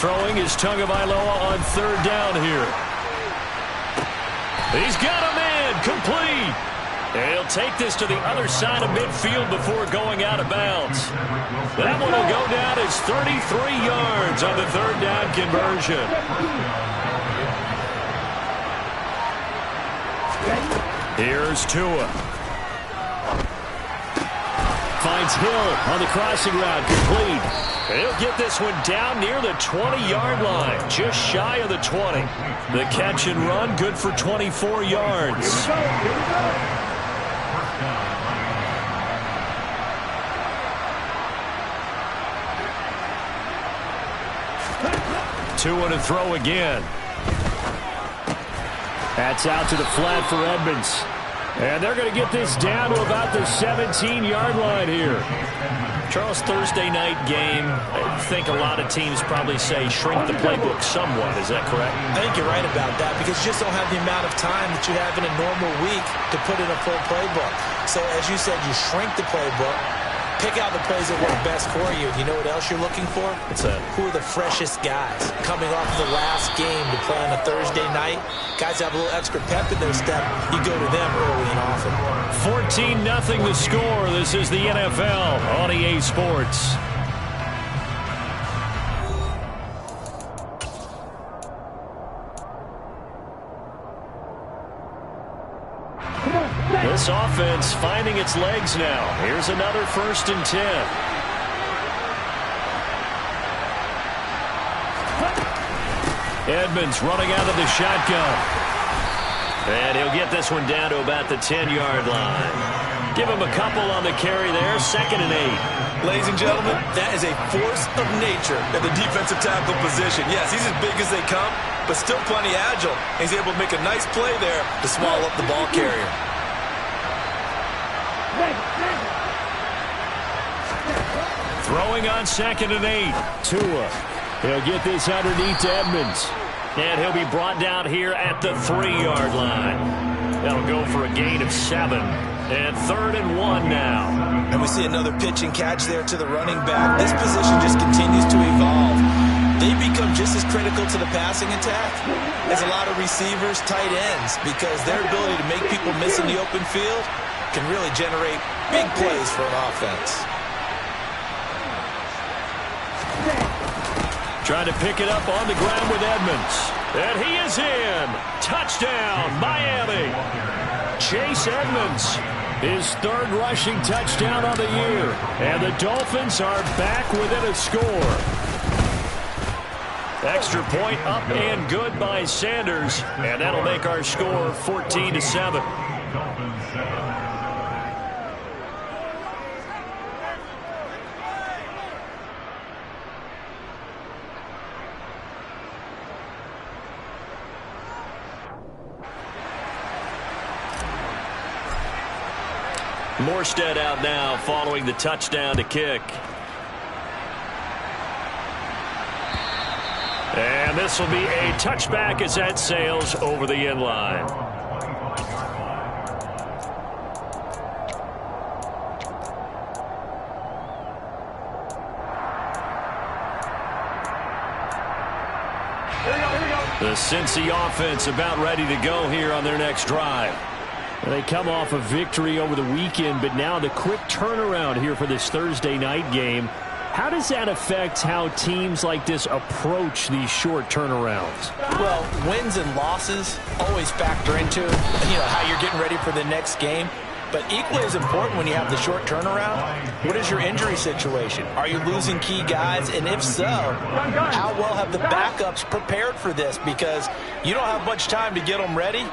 S1: Throwing is Tagovailoa on 3rd down here. He's got a man, complete. And he'll take this to the other side of midfield before going out of bounds. That one will go down as 33 yards on the 3rd down conversion. Here's Tua.
S11: Finds Hill on the crossing route, complete.
S1: He'll get this one down near the 20-yard line, just shy of the 20. The catch and run, good for 24 yards. Tua to throw again.
S11: That's out to the flat for Edmonds. And they're going to get this down to about the 17-yard line here.
S1: Charles, Thursday night game, I think a lot of teams probably say shrink the playbook somewhat. Is that correct?
S2: I think you're right about that because you just don't have the amount of time that you have in a normal week to put in a full playbook. So as you said, you shrink the playbook, pick out the plays that work best for you. You know what else you're looking for?
S1: What's that?
S2: Who are the freshest guys coming off of the last game to play on a Thursday night? Guys have a little extra pep in their step. You go to them early and often.
S1: 14-0 the score. This is the NFL on EA Sports. This offense finding its legs now. Here's another 1st and 10. Edmonds running out of the shotgun. And he'll get this one down to about the 10-yard line. Give him a couple on the carry there. 2nd and 8.
S2: Ladies and gentlemen, that is a force of nature at the defensive tackle position. Yes, he's as big as they come, but still plenty agile. He's able to make a nice play there to swallow up the ball carrier.
S1: Throwing on 2nd and 8.
S11: Tua. He'll get this underneath to Edmonds.
S1: And he'll be brought down here at the 3-yard line. That'll go for a gain of 7. And 3rd and 1 now.
S2: And we see another pitch and catch there to the running back. This position just continues to evolve. They become just as critical to the passing attack as a lot of receivers, tight ends, because their ability to make people miss in the open field can really generate big plays for an offense.
S1: Trying to pick it up on the ground with Edmonds. And he is in. Touchdown, Miami. Chase Edmonds, his 3rd rushing touchdown on the year. And the Dolphins are back within a score. Extra point up and good by Sanders. And that'll make our score 14-7. Morstead out now following the touchdown to kick. And this will be a touchback as that sails over the end line. The Cincy offense about ready to go here on their next drive.
S11: They come off a victory over the weekend, but now the quick turnaround here for this Thursday night game. How does that affect how teams like this approach these short turnarounds?
S3: Well, wins and losses always factor into how you're getting ready for the next game. But equally as important when you have the short turnaround, what is your injury situation? Are you losing key guys? And if so, how well have the backups prepared for this? Because you don't have much time to get them ready.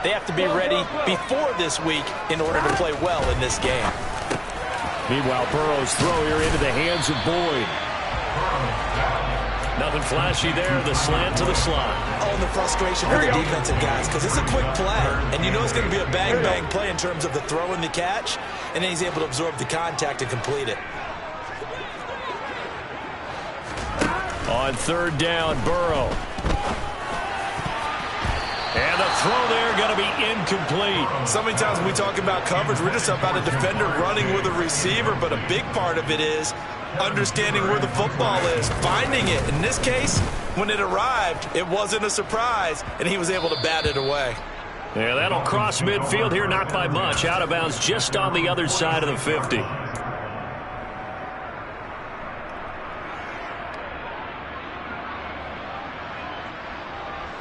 S3: They have to be ready before this week in order to play well in this game.
S11: Meanwhile, Burrow's throw here into the hands of Boyd.
S1: Nothing flashy there. The slant to the slot.
S2: Oh, and the frustration for the defensive guys, because it's a quick play, and you know it's going to be a bang-bang play in terms of the throw and the catch, and then he's able to absorb the contact and complete it.
S1: On 3rd down, Burrow. And the throw there going to be incomplete.
S2: So many times when we talk about coverage, we're just about a defender running with a receiver, but a big part of it is understanding where the football is, finding it. In this case, when it arrived, it wasn't a surprise, and he was able to bat it away.
S1: Yeah, that'll cross midfield here, not by much. Out of bounds just on the other side of the 50.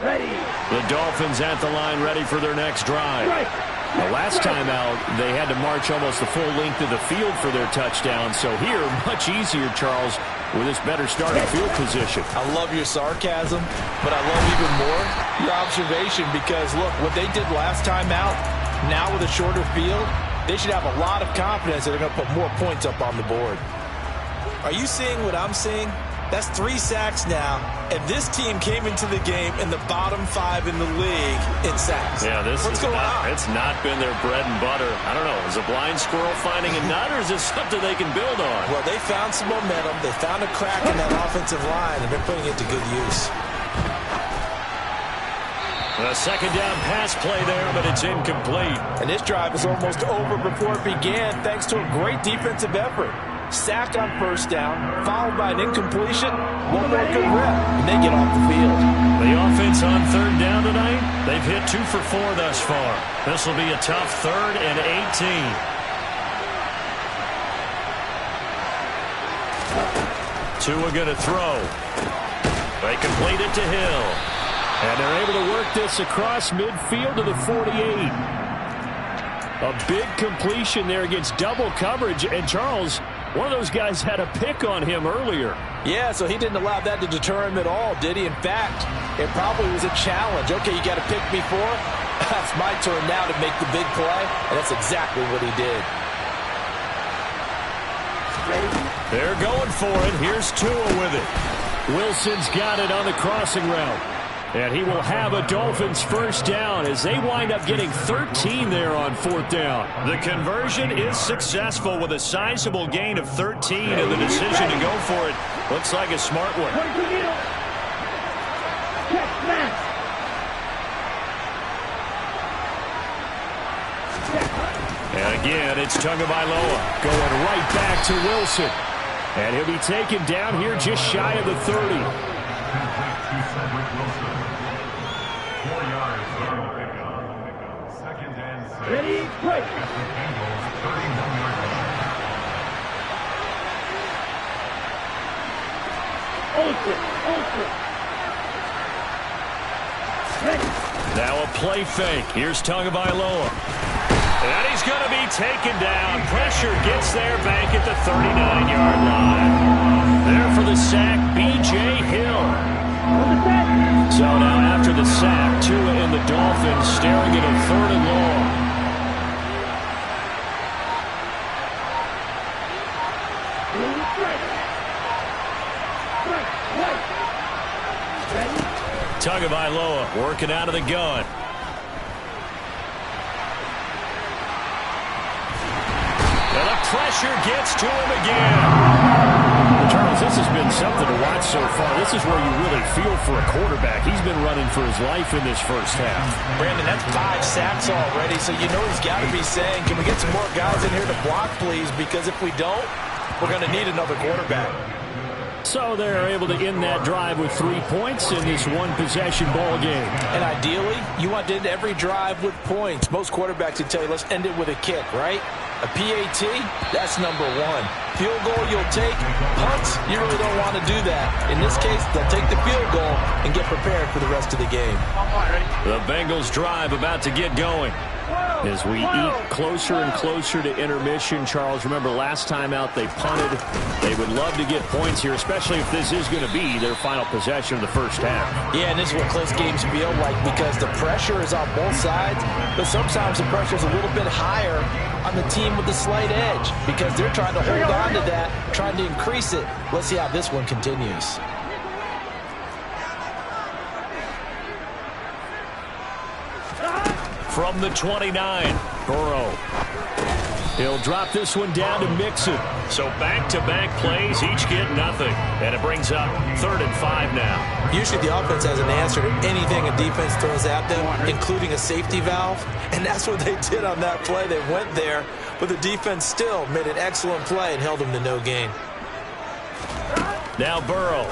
S5: Ready.
S1: The Dolphins at the line ready for their next drive.
S11: The last time out, they had to march almost the full length of the field for their touchdown. So here, much easier, Charles, with this better starting field position.
S3: I love your sarcasm, but I love even more your observation because, look, what they did last time out, now with a shorter field, they should have a lot of confidence that they're going to put more points up on the board.
S2: Are you seeing what I'm seeing? That's 3 sacks now, and this team came into the game in the bottom 5 in the league in sacks.
S1: Yeah,
S2: what's going on?
S1: It's not been their bread and butter. I don't know. Is a blind squirrel finding a nut, or is this something they can build on?
S2: Well, they found some momentum. They found a crack in that offensive line, and they're putting it to good use.
S1: A 2nd down pass play there, but it's incomplete.
S3: And this drive is almost over before it began, thanks to a great defensive effort. Sacked on 1st down, followed by an incompletion, one more good rep, and they get off the field.
S1: The offense on 3rd down tonight, they've hit 2 for 4 thus far. This will be a tough 3rd and 18. Tua going to throw. They complete it to Hill.
S11: And they're able to work this across midfield to the 48. A big completion there against double coverage. And Charles, one of those guys had a pick on him earlier.
S3: Yeah, so he didn't allow that to deter him at all, did he? In fact, it probably was a challenge. Okay, you got to pick me for? That's my turn now to make the big play, and that's exactly what he did.
S1: They're going for it. Here's Tua with it.
S11: Wilson's got it on the crossing route. And he will have a Dolphins first down as they wind up getting 13 there on 4th down.
S1: The conversion is successful with a sizable gain of 13, and the decision to go for it looks like a smart one. And again, it's Tagovailoa going right back to Wilson. And he'll be taken down here just shy of the 30.
S5: Ready, break.
S1: Now a play fake. Here's Tagovailoa. And he's going to be taken down. Pressure gets there back at the 39-yard line. There for the sack, B.J. Hill. So now after the sack, Tua and the Dolphins staring at a 3rd and long. Tagovailoa working out of the gun. And the pressure gets to him again.
S11: Charles, this has been something to watch so far. This is where you really feel for a quarterback. He's been running for his life in this first half.
S3: Brandon, that's 5 sacks already, so you know he's got to be saying, can we get some more guys in here to block, please? Because if we don't, we're going to need another quarterback.
S11: So they're able to end that drive with 3 points in this one-possession ball game.
S3: And ideally, you want to end every drive with points. Most quarterbacks would tell you, let's end it with a kick, right? A PAT, that's number 1. Field goal you'll take. Punts, you really don't want to do that. In this case, they'll take the field goal and get prepared for the rest of the game.
S1: The Bengals drive about to get going.
S11: As we eat closer and closer to intermission, Charles, remember last time out they punted. They would love to get points here, especially if this is going to be their final possession of the first half.
S3: Yeah, and this is what close games feel like because the pressure is on both sides, but sometimes the pressure is a little bit higher on the team with the slight edge because they're trying to hold on to that, trying to increase it. Let's see how this one continues.
S1: From the 29, Burrow.
S11: He'll drop this one down to Mixon.
S1: So back-to-back plays, each get nothing. And it brings up 3rd and 5 now.
S2: Usually the offense has an answer to anything a defense throws at them, including a safety valve. And that's what they did on that play. They went there, but the defense still made an excellent play and held them to no gain.
S1: Now Burrow.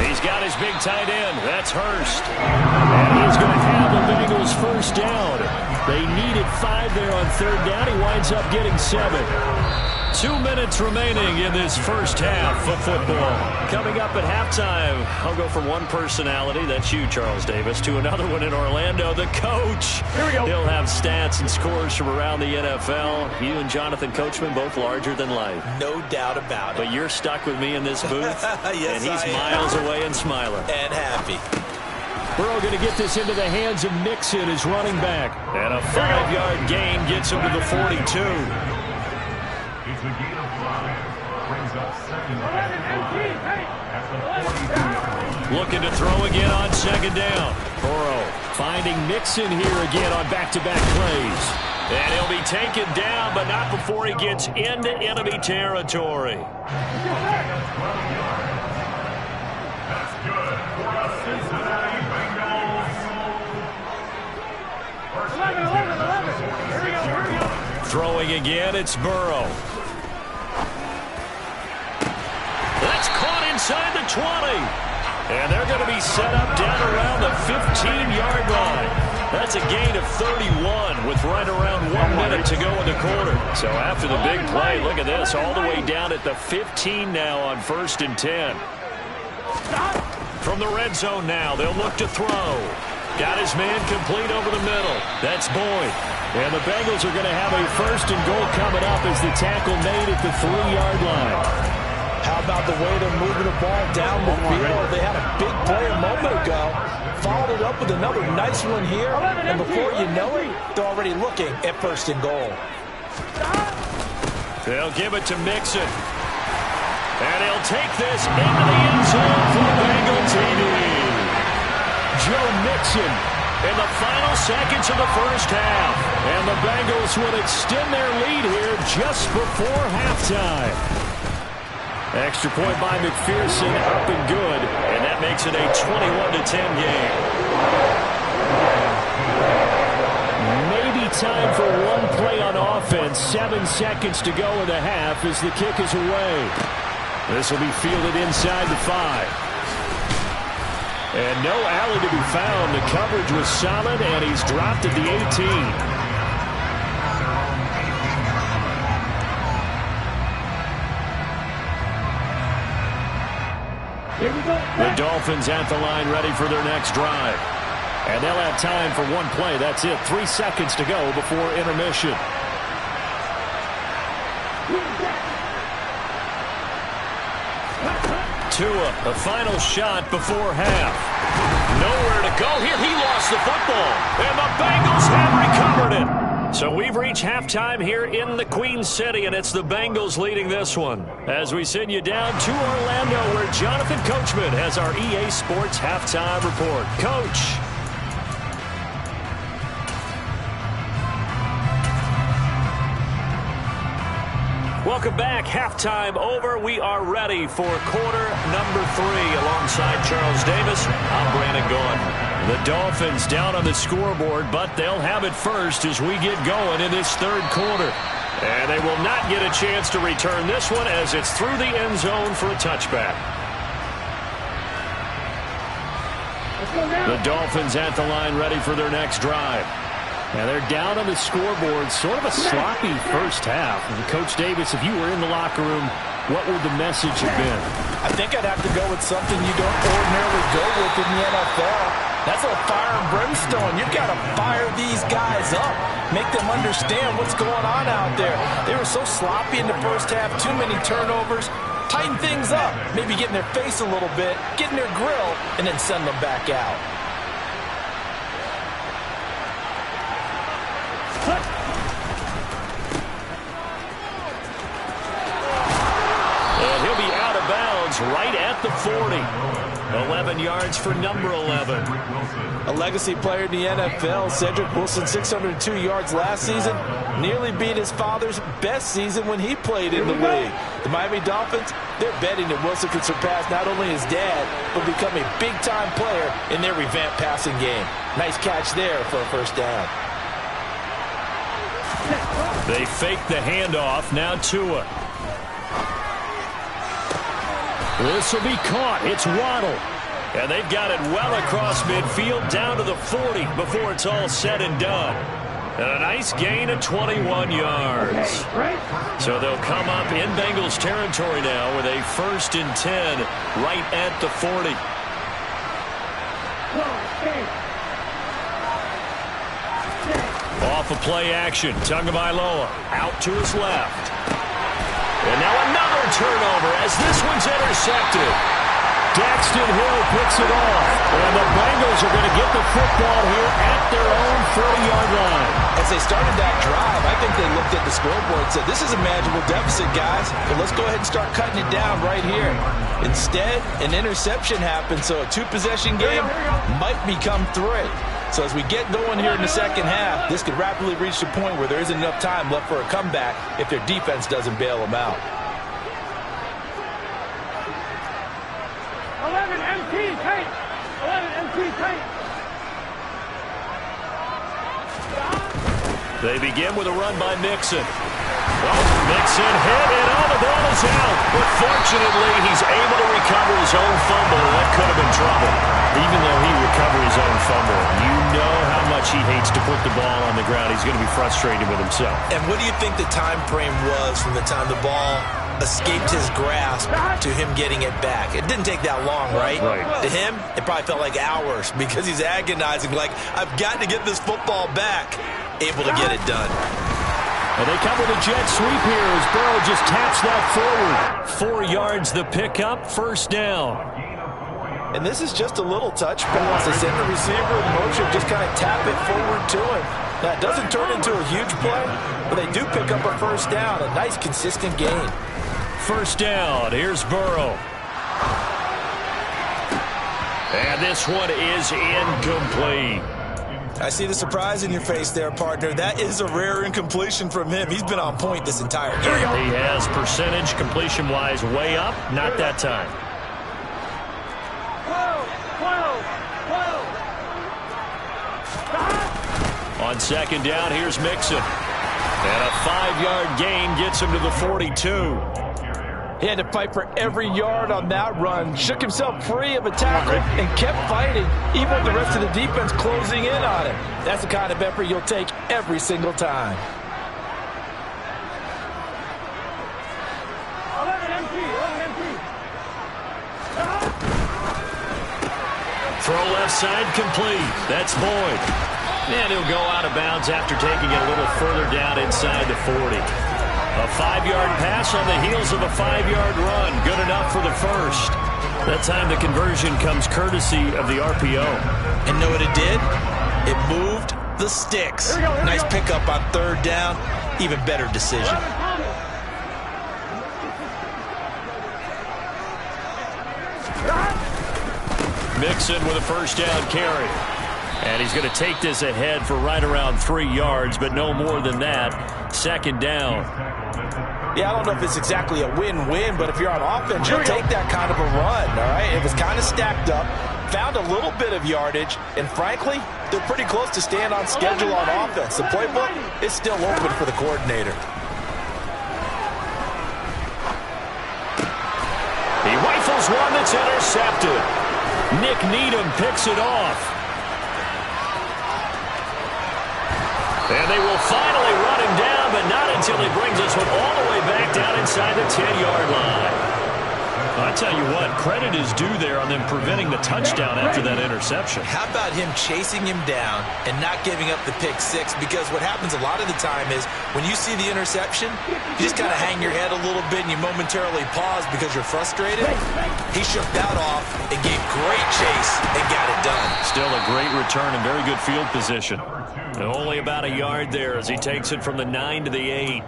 S1: He's got his big tight end. That's Hurst.
S11: And he's going to have the Bengals first down. They needed 5 there on 3rd down. He winds up getting 7.
S1: 2 minutes remaining in this first half of football. Coming up at halftime, I'll go from one personality, that's you, Charles Davis, to another one in Orlando, the coach.
S11: Here we go.
S1: He'll have stats and scores from around the NFL. You and Jonathan Coachman, both larger than life.
S2: No doubt about it.
S1: But you're stuck with me in this booth,
S2: yes,
S1: and he's miles away and smiling.
S2: And happy.
S11: Burrow going to get this into the hands of Mixon, his running back.
S1: And a 5-yard gain gets him to the 42.
S4: It's a gain of 5. Brings up 2nd and 5 at the 42.
S1: Looking to throw again on 2nd down.
S11: Burrow finding Mixon here again on back-to-back plays.
S1: And he'll be taken down, but not before he gets into enemy territory.
S4: That's good for the Cincinnati Bengals. First and 10. Here we go.
S1: Throwing again, it's Burrow. That's caught inside the 20. And they're going to be set up down around the 15-yard line. That's a gain of 31 with right around 1 minute to go in the quarter. So after the big play, look at this, all the way down at the 15 now on 1st and 10. From the red zone now, they'll look to throw. Got his man complete over the middle. That's Boyd.
S11: And the Bengals are going to have a 1st and goal coming up as the tackle made at the 3-yard line.
S3: How about the way they're moving the ball down the field? They had a big play a moment ago. Followed it up with another nice one here. And before you know it, they're already looking at 1st and goal.
S1: They'll give it to Mixon. And he'll take this into the end zone for the Bengal TD. Joe Mixon in the final seconds of the first half. And the Bengals will extend their lead here just before halftime. Extra point by McPherson, up and good, and that makes it a 21-10 game. Maybe time for one play on offense. 7 seconds to go in the half as the kick is away. This will be fielded inside the 5. And no alley to be found. The coverage was solid, and he's dropped at the 18. The Dolphins at the line ready for their next drive. And they'll have time for one play. That's it. 3 seconds to go before intermission. Tua, the final shot before half. Nowhere to go here. He lost the football. And the Bengals have recovered it. So we've reached halftime here in the Queen City, and it's the Bengals leading this one. As we send you down to Orlando, where Jonathan Coachman has our EA Sports halftime report. Coach. Welcome back. Halftime over. We are ready for quarter number 3. Alongside Charles Davis, I'm Brandon Gaudin. The Dolphins down on the scoreboard, but they'll have it first as we get going in this third quarter. And they will not get a chance to return this one as it's through the end zone for a touchback. The Dolphins at the line ready for their next drive. Now they're down on the scoreboard, sort of a sloppy first half. And Coach Davis, if you were in the locker room, what would the message have been?
S3: I think I'd have to go with something you don't ordinarily go with in the NFL. That's a fire and brimstone. You've got to fire these guys up. Make them understand what's going on out there. They were so sloppy in the first half, too many turnovers. Tighten things up. Maybe get in their face a little bit, get in their grill, and then send them back out.
S1: And he'll be out of bounds right at the 40. 11 yards for number 11.
S3: A legacy player in the NFL, Cedric Wilson, 602 yards last season. Nearly beat his father's best season when he played in the league. The Miami Dolphins, they're betting that Wilson could surpass not only his dad, but become a big-time player in their revamped passing game. Nice catch there for a first down.
S1: They fake the handoff. Now Tua. This will be caught. It's Waddle. And they've got it well across midfield down to the 40 before it's all said and done. And a nice gain of 21 yards. So they'll come up in Bengals territory now with a 1st and 10 right at the 40. Off of play action. Tagovailoa out to his left. And now another turnover as this one's intercepted. Daxton Hill picks it off. And the Bengals are going to get the football here at their own 40-yard line.
S3: As they started that drive, I think they looked at the scoreboard and said, this is a manageable deficit, guys. But let's go ahead and start cutting it down right here. Instead, an interception happened, so a 2-possession game might become 3. So as we get going here in the second half, this could rapidly reach the point where there isn't enough time left for a comeback if their defense doesn't bail them out.
S5: 11 MT tight. 11 MT tight.
S1: They begin with a run by Mixon. Well, Mixon hit, and all the ball is out. But fortunately, he's able to recover his own fumble. That could have been trouble. Even though he recovered his own fumble, you know how much he hates to put the ball on the ground. He's going to be frustrated with himself.
S2: And what do you think the time frame was from the time the ball escaped his grasp to him getting it back? It didn't take that long, right?
S1: Right.
S2: To him, it probably felt like hours because he's agonizing, like, I've got to get this football back. Able to get it done.
S1: And they come with a jet sweep here as Burrow just taps that forward. 4 yards the pickup, 1st down.
S3: And this is just a little touch pass. They send the receiver in motion, just kind of tap it forward to him. Now, it doesn't turn into a huge play, but they do pick up a 1st down. A nice, consistent gain.
S1: 1st down. Here's Burrow. And this one is incomplete.
S2: I see the surprise in your face there, partner. That is a rare incompletion from him. He's been on point this entire game.
S1: He has percentage completion-wise way up. Not that time. On second down, here's Mixon. And a 5-yard gain gets him to the 42.
S3: He had to fight for every yard on that run. Shook himself free of a tackle and kept fighting, even with the rest of the defense closing in on him. That's the kind of effort you'll take every single time.
S1: Throw left side complete. That's Boyd. And he'll go out of bounds after taking it a little further down inside the 40. A 5-yard pass on the heels of a 5-yard run. Good enough for the first. That time the conversion comes courtesy of the RPO.
S2: And know what it did? It moved the sticks. Nice pickup on third down. Even better decision.
S1: Mixon with a first down carry. And he's going to take this ahead for right around 3 yards, but no more than that. Second down.
S3: Yeah, I don't know if it's exactly a win-win, but if you're on offense, you'll take that kind of a run, all right? It was kind of stacked up, found a little bit of yardage, and frankly, they're pretty close to staying on schedule on offense. The playbook is still open for the coordinator.
S1: He rifles one that's intercepted. Nick Needham picks it off. And they will finally run him down, but not until he brings this one all the way back down inside the 10-yard line. I tell you what, credit is due there on them preventing the touchdown after that interception.
S2: How about him chasing him down and not giving up the pick six? Because what happens a lot of the time is when you see the interception, you just kind of hang your head a little bit and you momentarily pause because you're frustrated. He shook that off and gave great chase and got it done.
S1: Still a great return and very good field position. And only about a yard there as he takes it from the 9 to the 8.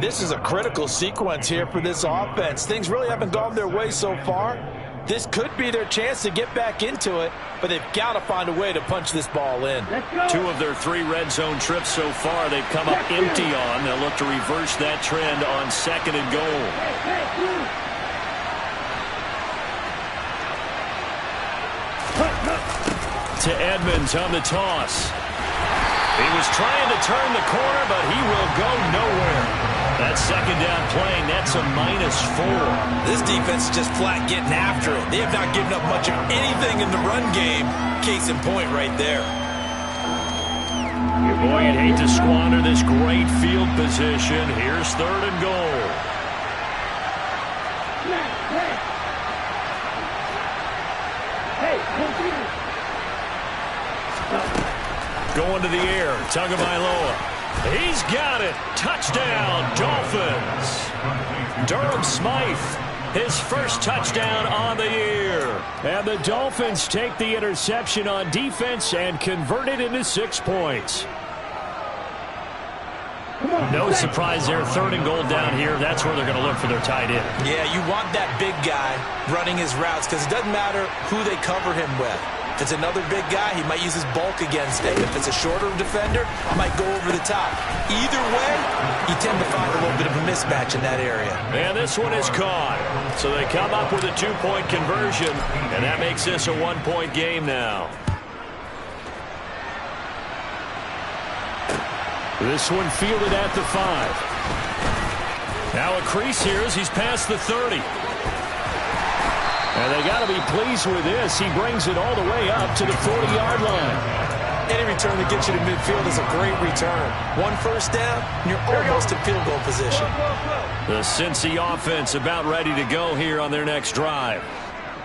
S3: This is a critical sequence here for this offense. Things really haven't gone their way so far. This could be their chance to get back into it, but they've got to find a way to punch this ball in.
S1: 2 of their 3 red zone trips so far they've come up empty on. They'll look to reverse that trend on second and goal. To Edmonds on the toss. He was trying to turn the corner, but he will go nowhere. That second down play, that's a -4.
S2: This defense is just flat getting after it. They have not given up much of anything in the run game. Case in point right there.
S1: Boy, you'd hate to squander this great field position. Here's third and goal. Going to the air, Tagovailoa. He's got it. Touchdown, Dolphins. Durham Smythe, his first touchdown on the year. And the Dolphins take the interception on defense and convert it into 6 points. No surprise there. Third and goal down here. That's where they're going to look for their tight end.
S2: Yeah, you want that big guy running his routes because it doesn't matter who they cover him with. If it's another big guy, he might use his bulk against him. If it's a shorter defender, he might go over the top. Either way, you tend to find a little bit of a mismatch in that area.
S1: And this one is caught. So they come up with a 2-point conversion, and that makes this a 1-point game now. This one fielded at the 5. Now a crease here as he's past the 30. And they got to be pleased with this. He brings it all the way up to the 40-yard line.
S2: Any return that gets you to midfield is a great return. 1 first down, and you're almost in field goal position.
S1: The Cincy offense about ready to go here on their next drive.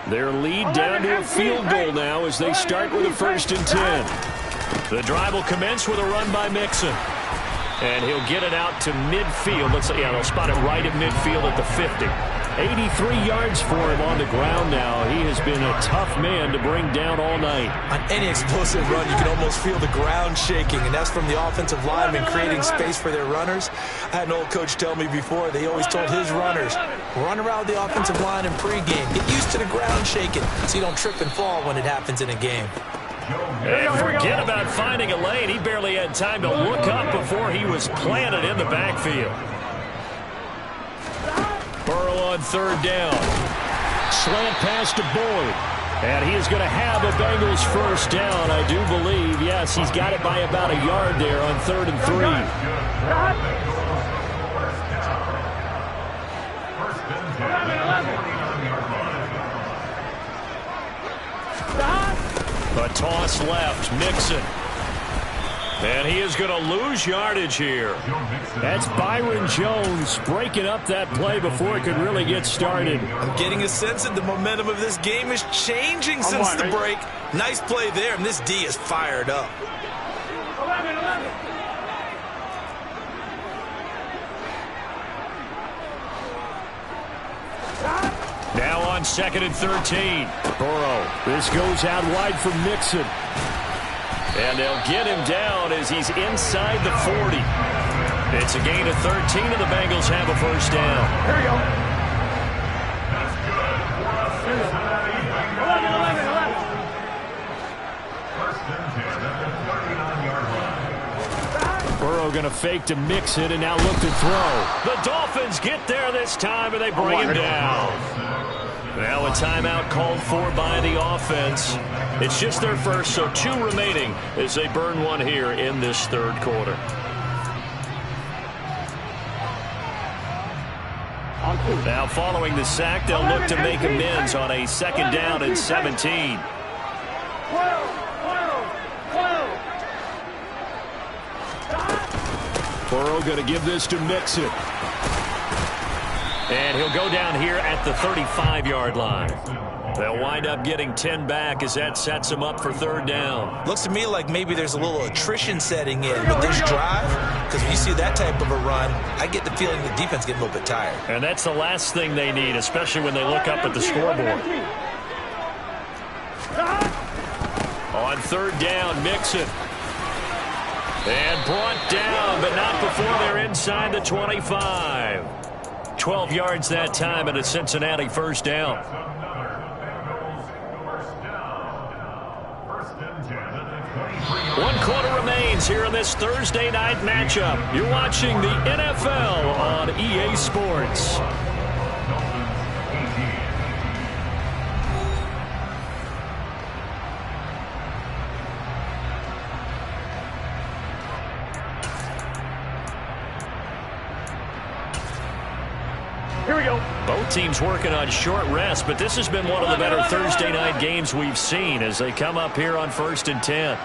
S1: Their lead down to a field goal now as they start with a 1st and 10. The drive will commence with a run by Mixon. And he'll get it out to midfield. Looks like, yeah, they'll spot it right at midfield at the 50.
S11: 83 yards for him on the ground now. He has been a tough man to bring down all night.
S2: On any explosive run, you can almost feel the ground shaking, and that's from the offensive linemen creating space for their runners. I had an old coach tell me before, they always told his runners, run around the offensive line in pregame. Get used to the ground shaking so you don't trip and fall when it happens in a game.
S1: And forget about finding a lane. He barely had time to look up before he was planted in the backfield. Burrow on third down. Slant pass to Boyd. And he is going to have a Bengals first down, I do believe. Yes, he's got it by about a yard there on 3rd and 3. A toss left, Mixon. And he is going to lose yardage here.
S11: That's Byron Jones breaking up that play before it could really get started.
S2: I'm getting a sense that the momentum of this game is changing since the break. Nice play there, and this D is fired up.
S5: 11.
S1: Now on 2nd and 13. Burrow. This goes out wide for Mixon. And they'll get him down as he's inside the 40. It's a gain of 13, and the Bengals have a first down.
S5: Here we go. 11.
S11: Burrow going to fake to Mixon and now look to throw.
S1: The Dolphins get there this time, and they bring him down. Now a timeout called for by the offense. It's just their first, so 2 remaining as they burn one here in this 3rd quarter. Now following the sack, they'll look to make amends on a 2nd down and 17.
S11: Burrow going to give this to Mixon.
S1: And he'll go down here at the 35-yard line. They'll wind up getting 10 back as that sets them up for 3rd down.
S2: Looks to me like maybe there's a little attrition setting in with this drive, because when you see that type of a run, I get the feeling the defense getting a little bit tired.
S1: And that's the last thing they need, especially when they look up at the scoreboard. On 3rd down, Mixon. And brought down, but not before they're inside the 25. 12 yards that time and a Cincinnati first down. 1 quarter remains here in this Thursday night matchup. You're watching the NFL on EA Sports.
S5: Here we go.
S1: Both teams working on short rest, but this has been one of the better Thursday night games we've seen as they come up here on 1st and 10.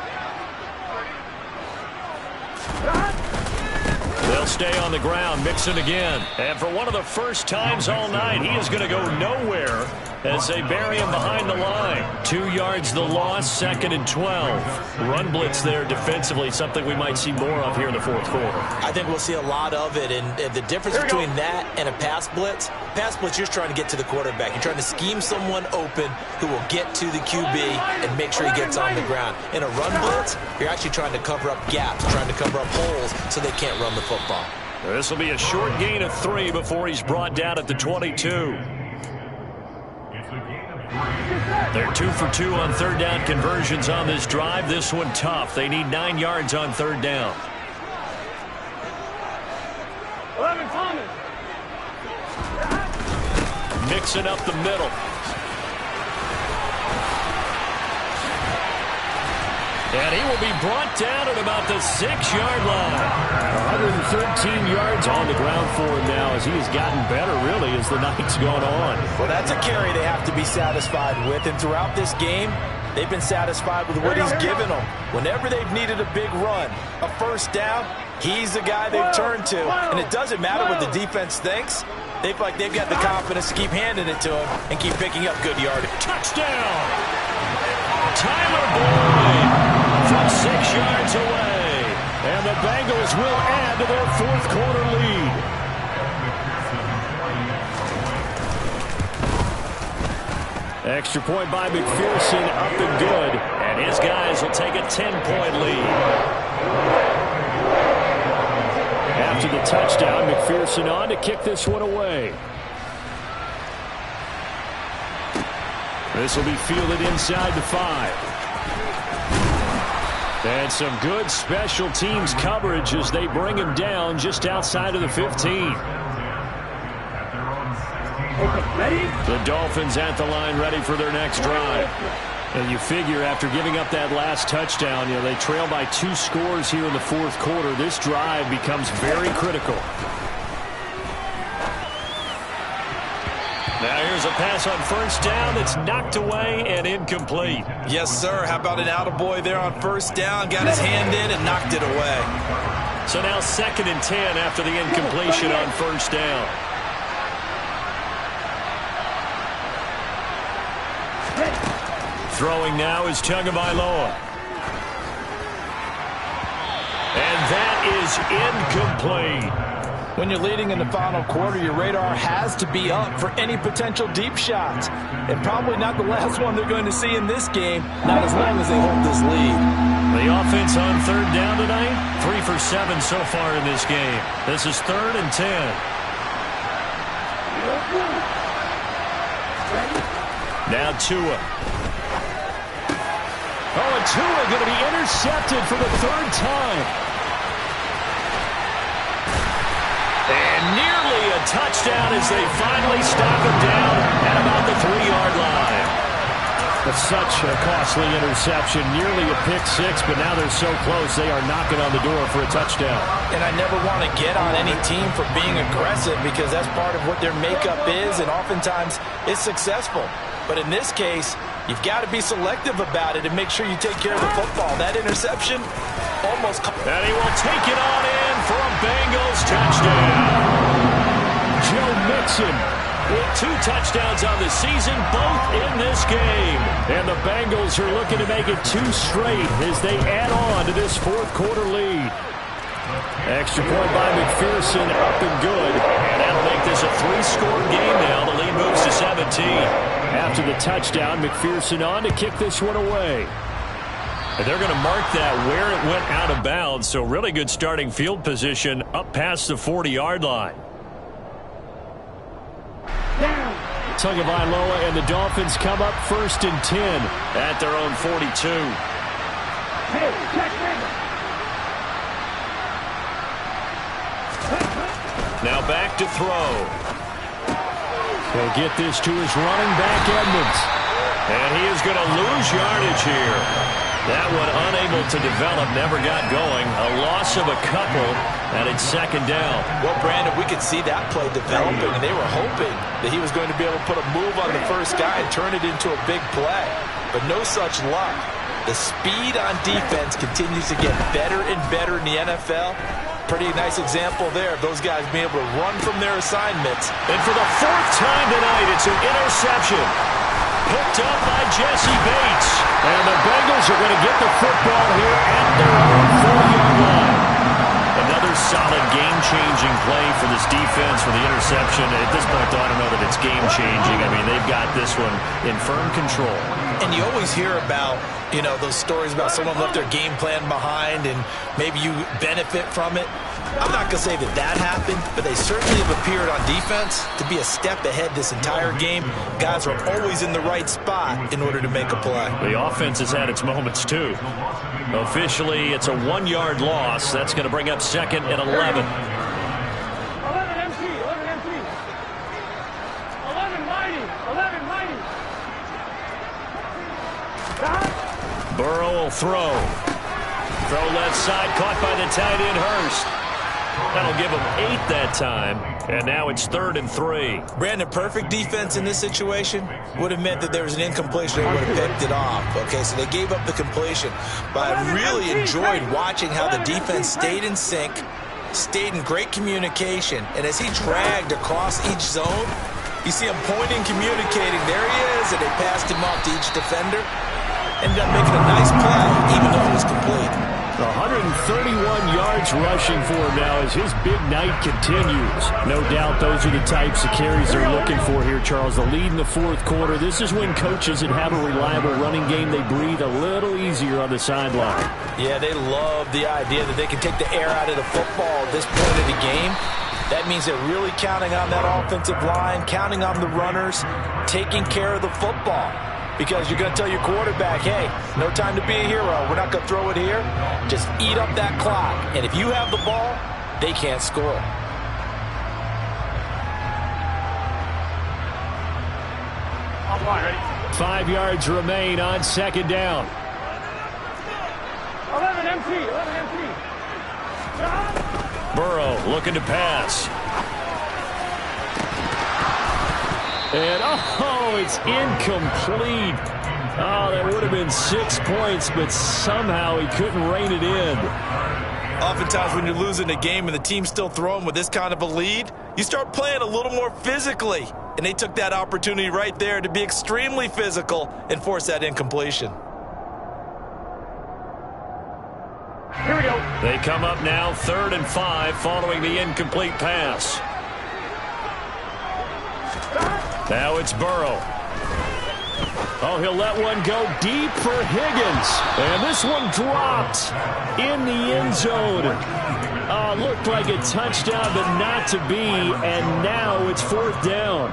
S1: They'll stay on the ground, Mixon again. And for one of the first times all night, he is going to go nowhere as they bury him behind the line. 2 yards the loss, 2nd and 12. Run blitz there defensively, something we might see more of here in the 4th quarter.
S2: I think we'll see a lot of it, and the difference between that and a pass blitz, you're trying to get to the quarterback. You're trying to scheme someone open who will get to the QB and make sure he gets on the ground. In a run blitz, you're actually trying to cover up gaps, trying to cover up holes so they can't run the football.
S1: This will be a short gain of 3 before he's brought down at the 22. They're 2 for 2 on 3rd down conversions on this drive. This one tough. They need 9 yards on 3rd down.
S5: 11 Thomas.
S1: Mixing up the middle. And he will be brought down at about the 6-yard line.
S11: 113 yards on the ground for him now as he has gotten better, really, as the night's gone on.
S3: Well, that's a carry they have to be satisfied with. And throughout this game, they've been satisfied with what he's given them. Whenever they've needed a big run, a first down, he's the guy they've turned to. And it doesn't matter what the defense thinks. They feel like they've got the confidence to keep handing it to him and keep picking up good yardage.
S1: Touchdown! Tyler Boyd from 6 yards away.
S11: And the Bengals will add to their 4th quarter lead.
S1: Extra point by McPherson, up and good. And his guys will take a 10-point lead. After the touchdown, McPherson on to kick this one away. This will be fielded inside the 5. And some good special teams coverage as they bring him down just outside of the 15. The Dolphins at the line ready for their next drive. And you figure after giving up that last touchdown, they trail by 2 scores here in the fourth quarter. This drive becomes very critical. Now here's a pass on first down that's knocked away and incomplete.
S3: Yes, sir. How about an attaboy there on first down? Got his hand in and knocked it away.
S1: So now 2nd and 10 after the incompletion on first down. Throwing now is Tagovailoa. And that is incomplete.
S3: When you're leading in the final quarter, your radar has to be up for any potential deep shots. And probably not the last one they're going to see in this game, not as long as they hold this lead.
S1: The offense on 3rd down tonight, 3 for 7 so far in this game. This is 3rd and 10. Now Tua. Oh, and Tua going to be intercepted for the 3rd time. And nearly a touchdown as they finally stop him down at about the 3-yard line. That's such a costly interception, nearly a pick 6, but now they're so close they are knocking on the door for a touchdown.
S3: And I never want to get on any team for being aggressive because that's part of what their makeup is, and oftentimes it's successful. But in this case, you've got to be selective about it and make sure you take care of the football. That interception almost...
S1: And he will take it on in for a Bengals touchdown. Joe Mixon with 2 touchdowns on the season, both in this game. And the Bengals are looking to make it 2 straight as they add on to this fourth quarter lead. Extra point by McPherson, up and good. And that'll make this a 3-score game now. The lead moves to 17. After the touchdown, McPherson on to kick this one away. And they're going to mark that where it went out of bounds, so really good starting field position up past the 40-yard line. Tagovailoa and the Dolphins come up 1st and 10 at their own 42. Now back to throw. He'll get this to his running back, Edmonds. And he is going to lose yardage here. That one unable to develop, never got going. A loss of a couple, and it's 2nd down.
S3: Well, Brandon, we could see that play developing, and they were hoping that he was going to be able to put a move on the first guy and turn it into a big play. But no such luck. The speed on defense continues to get better and better in the NFL. Pretty nice example there of those guys being able to run from their assignments.
S1: And for the 4th time tonight, it's an interception. Picked up by Jesse Bates. And the Bengals are going to get the football here at their own 40-yard line. Another solid game-changing play for this defense for the interception. At this point, though, I don't know that it's game-changing. I mean, they've got this one in firm control.
S3: And you always hear about, those stories about someone left their game plan behind and maybe you benefit from it. I'm not going to say that that happened, but they certainly have appeared on defense to be a step ahead this entire game. Guys are always in the right spot in order to make a play.
S1: The offense has had its moments, too. Officially, it's a 1-yard loss. That's going to bring up 2nd and 11.
S5: 11 empty. 11 mighty. 11 mighty.
S1: Burrow will throw. Throw left side, caught by the tight end, Hurst. That'll give him 8 that time, and now it's 3rd and 3.
S3: Brandon, perfect defense in this situation would have meant that there was an incompletion. They would have picked it off. Okay, so they gave up the completion. But I really enjoyed watching how the defense stayed in sync, stayed in great communication, and as he dragged across each zone, you see him pointing, communicating. There he is, and they passed him off to each defender. Ended up making a nice play, even though it was complete.
S1: 105
S11: 31 yards rushing for him now as his big night continues. No doubt those are the types of carries they're looking for here, Charles. The lead in the fourth quarter. This is when coaches that have a reliable running game, they breathe a little easier on the sideline.
S3: Yeah, they love the idea that they can take the air out of the football at this point of the game. That means they're really counting on that offensive line, counting on the runners, taking care of the football. Because you're going to tell your quarterback, hey, no time to be a hero. We're not going to throw it here. Just eat up that clock. And if you have the ball, they can't score.
S5: Ready?
S11: 5 yards remain on second down.
S5: 11 empty. 11 empty.
S1: Burrow looking to pass.
S11: And, it's incomplete. Oh, that would have been 6 points, but somehow he couldn't rein it in.
S2: Oftentimes when you're losing a game and the team's still throwing with this kind of a lead, you start playing a little more physically. And they took that opportunity right there to be extremely physical and force that incompletion.
S5: Here we go.
S1: They come up now 3rd and 5 following the incomplete pass. Now it's Burrow. Oh, he'll let one go deep for Higgins. And this one dropped in the end zone. Looked like a touchdown, but not to be. And now it's 4th down.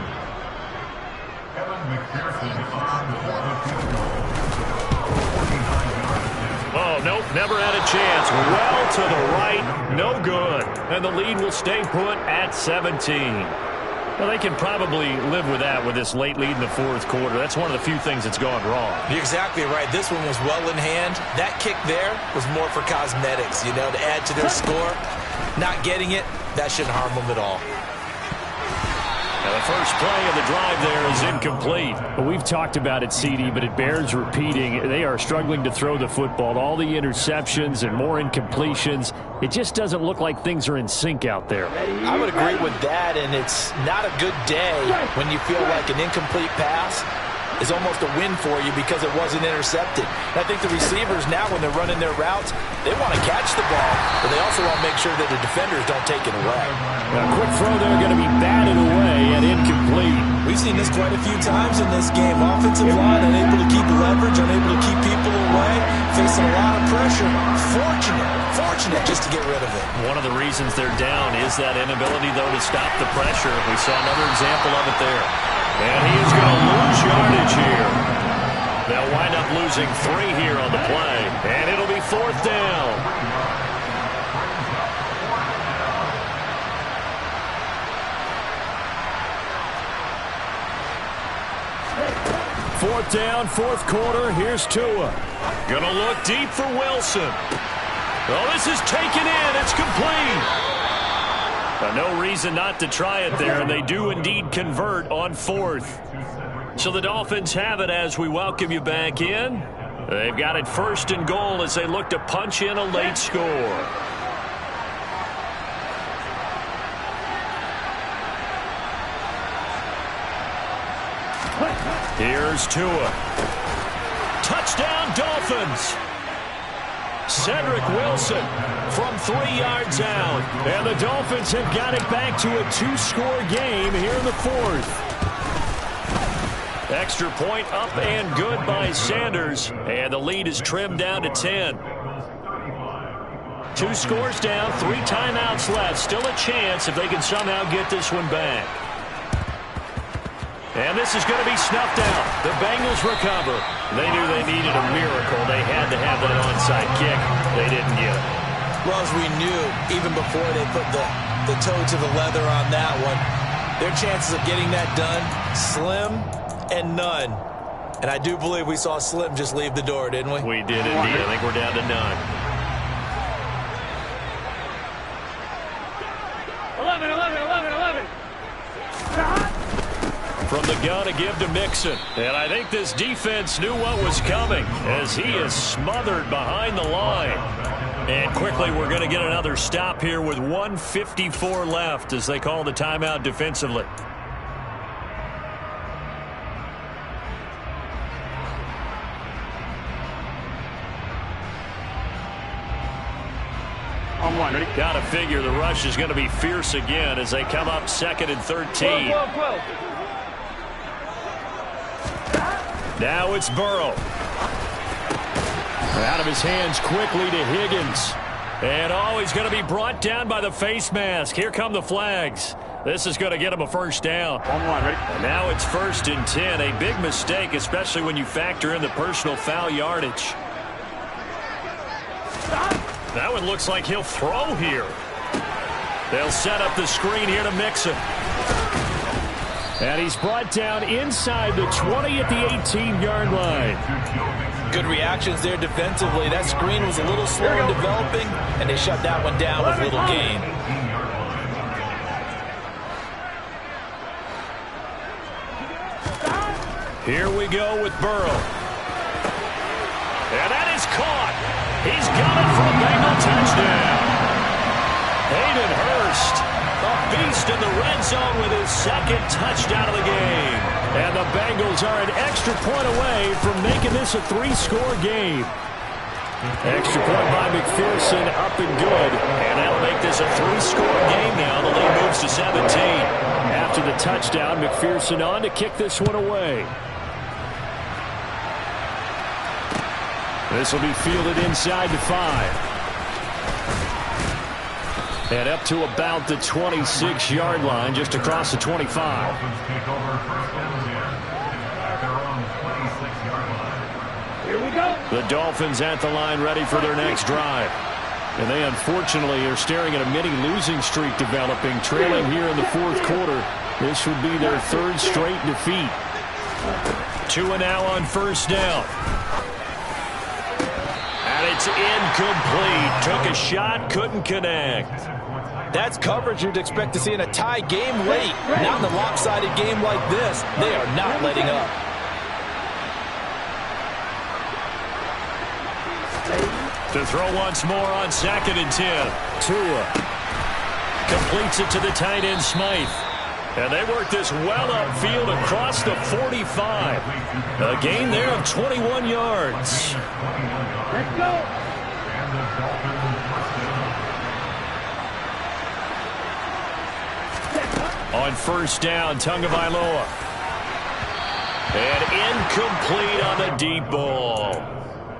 S1: Oh, nope, never had a chance. Well to the right, no good. And the lead will stay put at 17. Well, they can probably live with that with this late lead in the fourth quarter. That's one of the few things that's gone wrong.
S2: You're exactly right. This one was well in hand. That kick there was more for cosmetics, to add to their score. Not getting it, that shouldn't harm them at all.
S1: Now the first play of the drive there is incomplete.
S11: Well, we've talked about it, CD, but it bears repeating. They are struggling to throw the football. All the interceptions and more incompletions. It just doesn't look like things are in sync out there.
S3: I would agree with that, and it's not a good day when you feel like an incomplete pass is almost a win for you because it wasn't intercepted. And I think the receivers now, when they're running their routes, they want to catch the ball, but they also want to make sure that the defenders don't take it away.
S11: A quick throw there going to be batted away and incomplete.
S10: We've seen this quite a few times in this game. Offensive line unable to keep leverage, unable to keep people away, facing a lot of pressure. Fortunate just to get rid of it.
S1: One of the reasons they're down is that inability, though, to stop the pressure. We saw another example of it there. And he is going to lose yardage here. They'll wind up losing 3 here on the play. And it'll be 4th down.
S11: Fourth down, fourth quarter. Here's Tua.
S1: Gonna look deep for Wilson. Oh, this is taken in. It's complete. No reason not to try it there, and they do indeed convert on 4th. So the Dolphins have it as we welcome you back in. They've got it 1st and goal as they look to punch in a late score. Here's Tua. Touchdown, Dolphins. Cedric Wilson from 3 yards out.
S11: And the Dolphins have got it back to a 2-score game here in the 4th.
S1: Extra point up and good by Sanders. And the lead is trimmed down to 10. 2 scores down, 3 timeouts left. Still a chance if they can somehow get this one back. And this is going to be snuffed out. The Bengals recover. They knew they needed a miracle. They had to have that onside kick. They didn't get it.
S2: Well, as we knew, even before they put the toe to the leather on that one, their chances of getting that done, slim and none. And I do believe we saw Slim just leave the door, didn't we?
S1: We did indeed. I think we're down to none.
S5: 11.
S1: From the gun to give to Mixon. And I think this defense knew what was coming as he is smothered behind the line. And quickly we're going to get another stop here with 1:54 left as they call the timeout defensively.
S5: On one, ready?
S1: Gotta figure the rush is going to be fierce again as they come up 2nd and 13.
S5: 12.
S1: Now it's Burrow. Out of his hands quickly to Higgins. And he's going to be brought down by the face mask. Here come the flags. This is going to get him a first down.
S5: On one, ready?
S1: And now it's 1st and 10. A big mistake, especially when you factor in the personal foul yardage. That one looks like he'll throw here. They'll set up the screen here to Mixon. And he's brought down inside the 20 at the 18-yard line.
S3: Good reactions there defensively. That screen was a little slow in developing, and they shut that one down with little gain.
S1: Here we go with Burrow. And that is caught. He's got it for a Bengal touchdown. Hayden Hurst, a beast in the red zone with his 2nd touchdown of the game. And the Bengals are an extra point away from making this a 3-score game. Extra point by McPherson, up and good. And that'll make this a 3-score game now. The lead moves to 17. After the touchdown, McPherson on to kick this one away. This will be fielded inside the 5. And up to about the 26-yard line, just across the 25.
S5: Here we go.
S1: The Dolphins at the line, ready for their next drive. And they unfortunately are staring at a mini losing streak developing, trailing here in the 4th quarter. This would be their 3rd straight defeat. 2 and now on 1st down. And it's incomplete. Took a shot, couldn't connect.
S3: That's coverage you'd expect to see in a tie game late. Not in a lopsided game like this. They are not letting up.
S1: To throw once more on 2nd and 10. Tua completes it to the tight end Smythe. And they work this well upfield across the 45. A gain there of 21 yards.
S5: Let's go.
S1: On 1st down, Tagovailoa. And incomplete on the deep ball.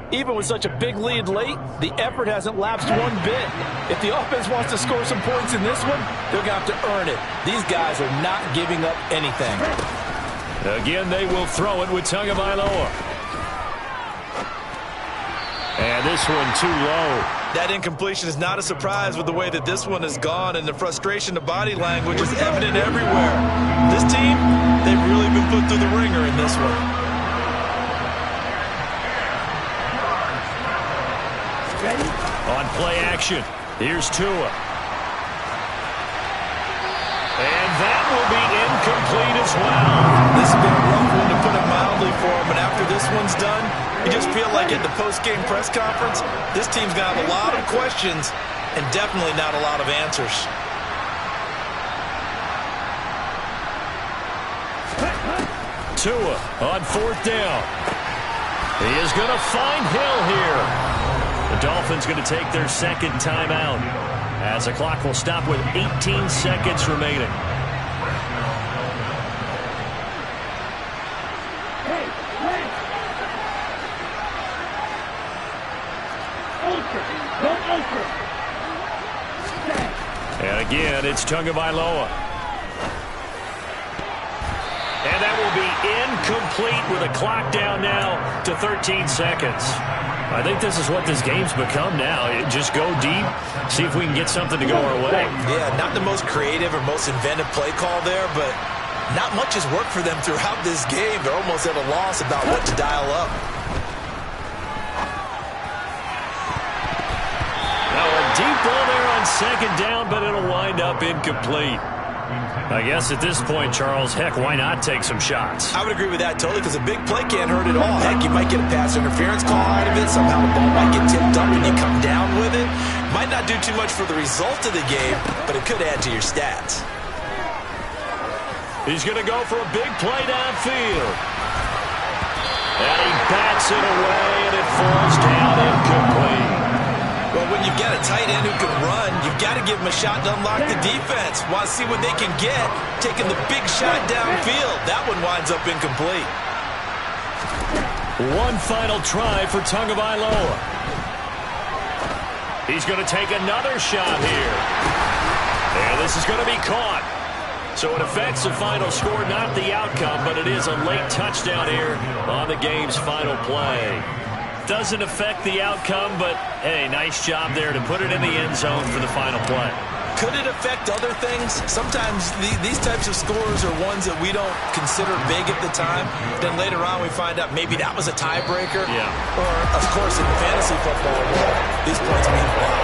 S3: Even with such a big lead late, the effort hasn't lapsed one bit. If the offense wants to score some points in this one, they're going to have to earn it. These guys are not giving up anything.
S1: Again, they will throw it with Tagovailoa. And this one too low.
S2: That incompletion is not a surprise with the way that this one has gone, and the frustration, the body language is evident everywhere. This team, they've really been put through the ringer in this one.
S1: On play action, here's Tua. And that will be incomplete as well.
S2: This has been a rough one, to put it mildly, for him, but after this one's done, you just feel like at the post-game press conference, this team's got a lot of questions and definitely not a lot of answers.
S1: Tua on 4th down. He is going to find Hill here. The Dolphins going to take their 2nd timeout as the clock will stop with 18 seconds remaining. And again, it's Tagovailoa. And that will be incomplete with a clock down now to 13 seconds. I think this is what this game's become now. Just go deep, see if we can get something to go our way.
S2: Yeah, not the most creative or most inventive play call there, but not much has worked for them throughout this game. They're almost at a loss about what to dial up.
S1: Now a deep ball there on 2nd down, but it'll wind up incomplete. I guess at this point, Charles, heck, why not take some shots?
S2: I would agree with that totally, because a big play can't hurt at all. Heck, you might get a pass interference call out of it. Somehow the ball might get tipped up and you come down with it. Might not do too much for the result of the game, but it could add to your stats.
S1: He's going to go for a big play downfield. And he bats it away, and it falls down incomplete.
S2: Well, when you've got a tight end who can run, got to give them a shot to unlock the defense. Want to see what they can get, taking the big shot downfield. That one winds up incomplete.
S1: One final try for Tagovailoa. He's going to take another shot here. And this is going to be caught. So it affects the final score, not the outcome, but it is a late touchdown here on the game's final play. Doesn't affect the outcome, but, hey, nice job there to put it in the end zone for the final play.
S2: Could it affect other things? Sometimes these types of scores are ones that we don't consider big at the time. Then later on we find out maybe that was a tiebreaker.
S1: Yeah.
S2: Or, of course, in fantasy football, these points mean a lot.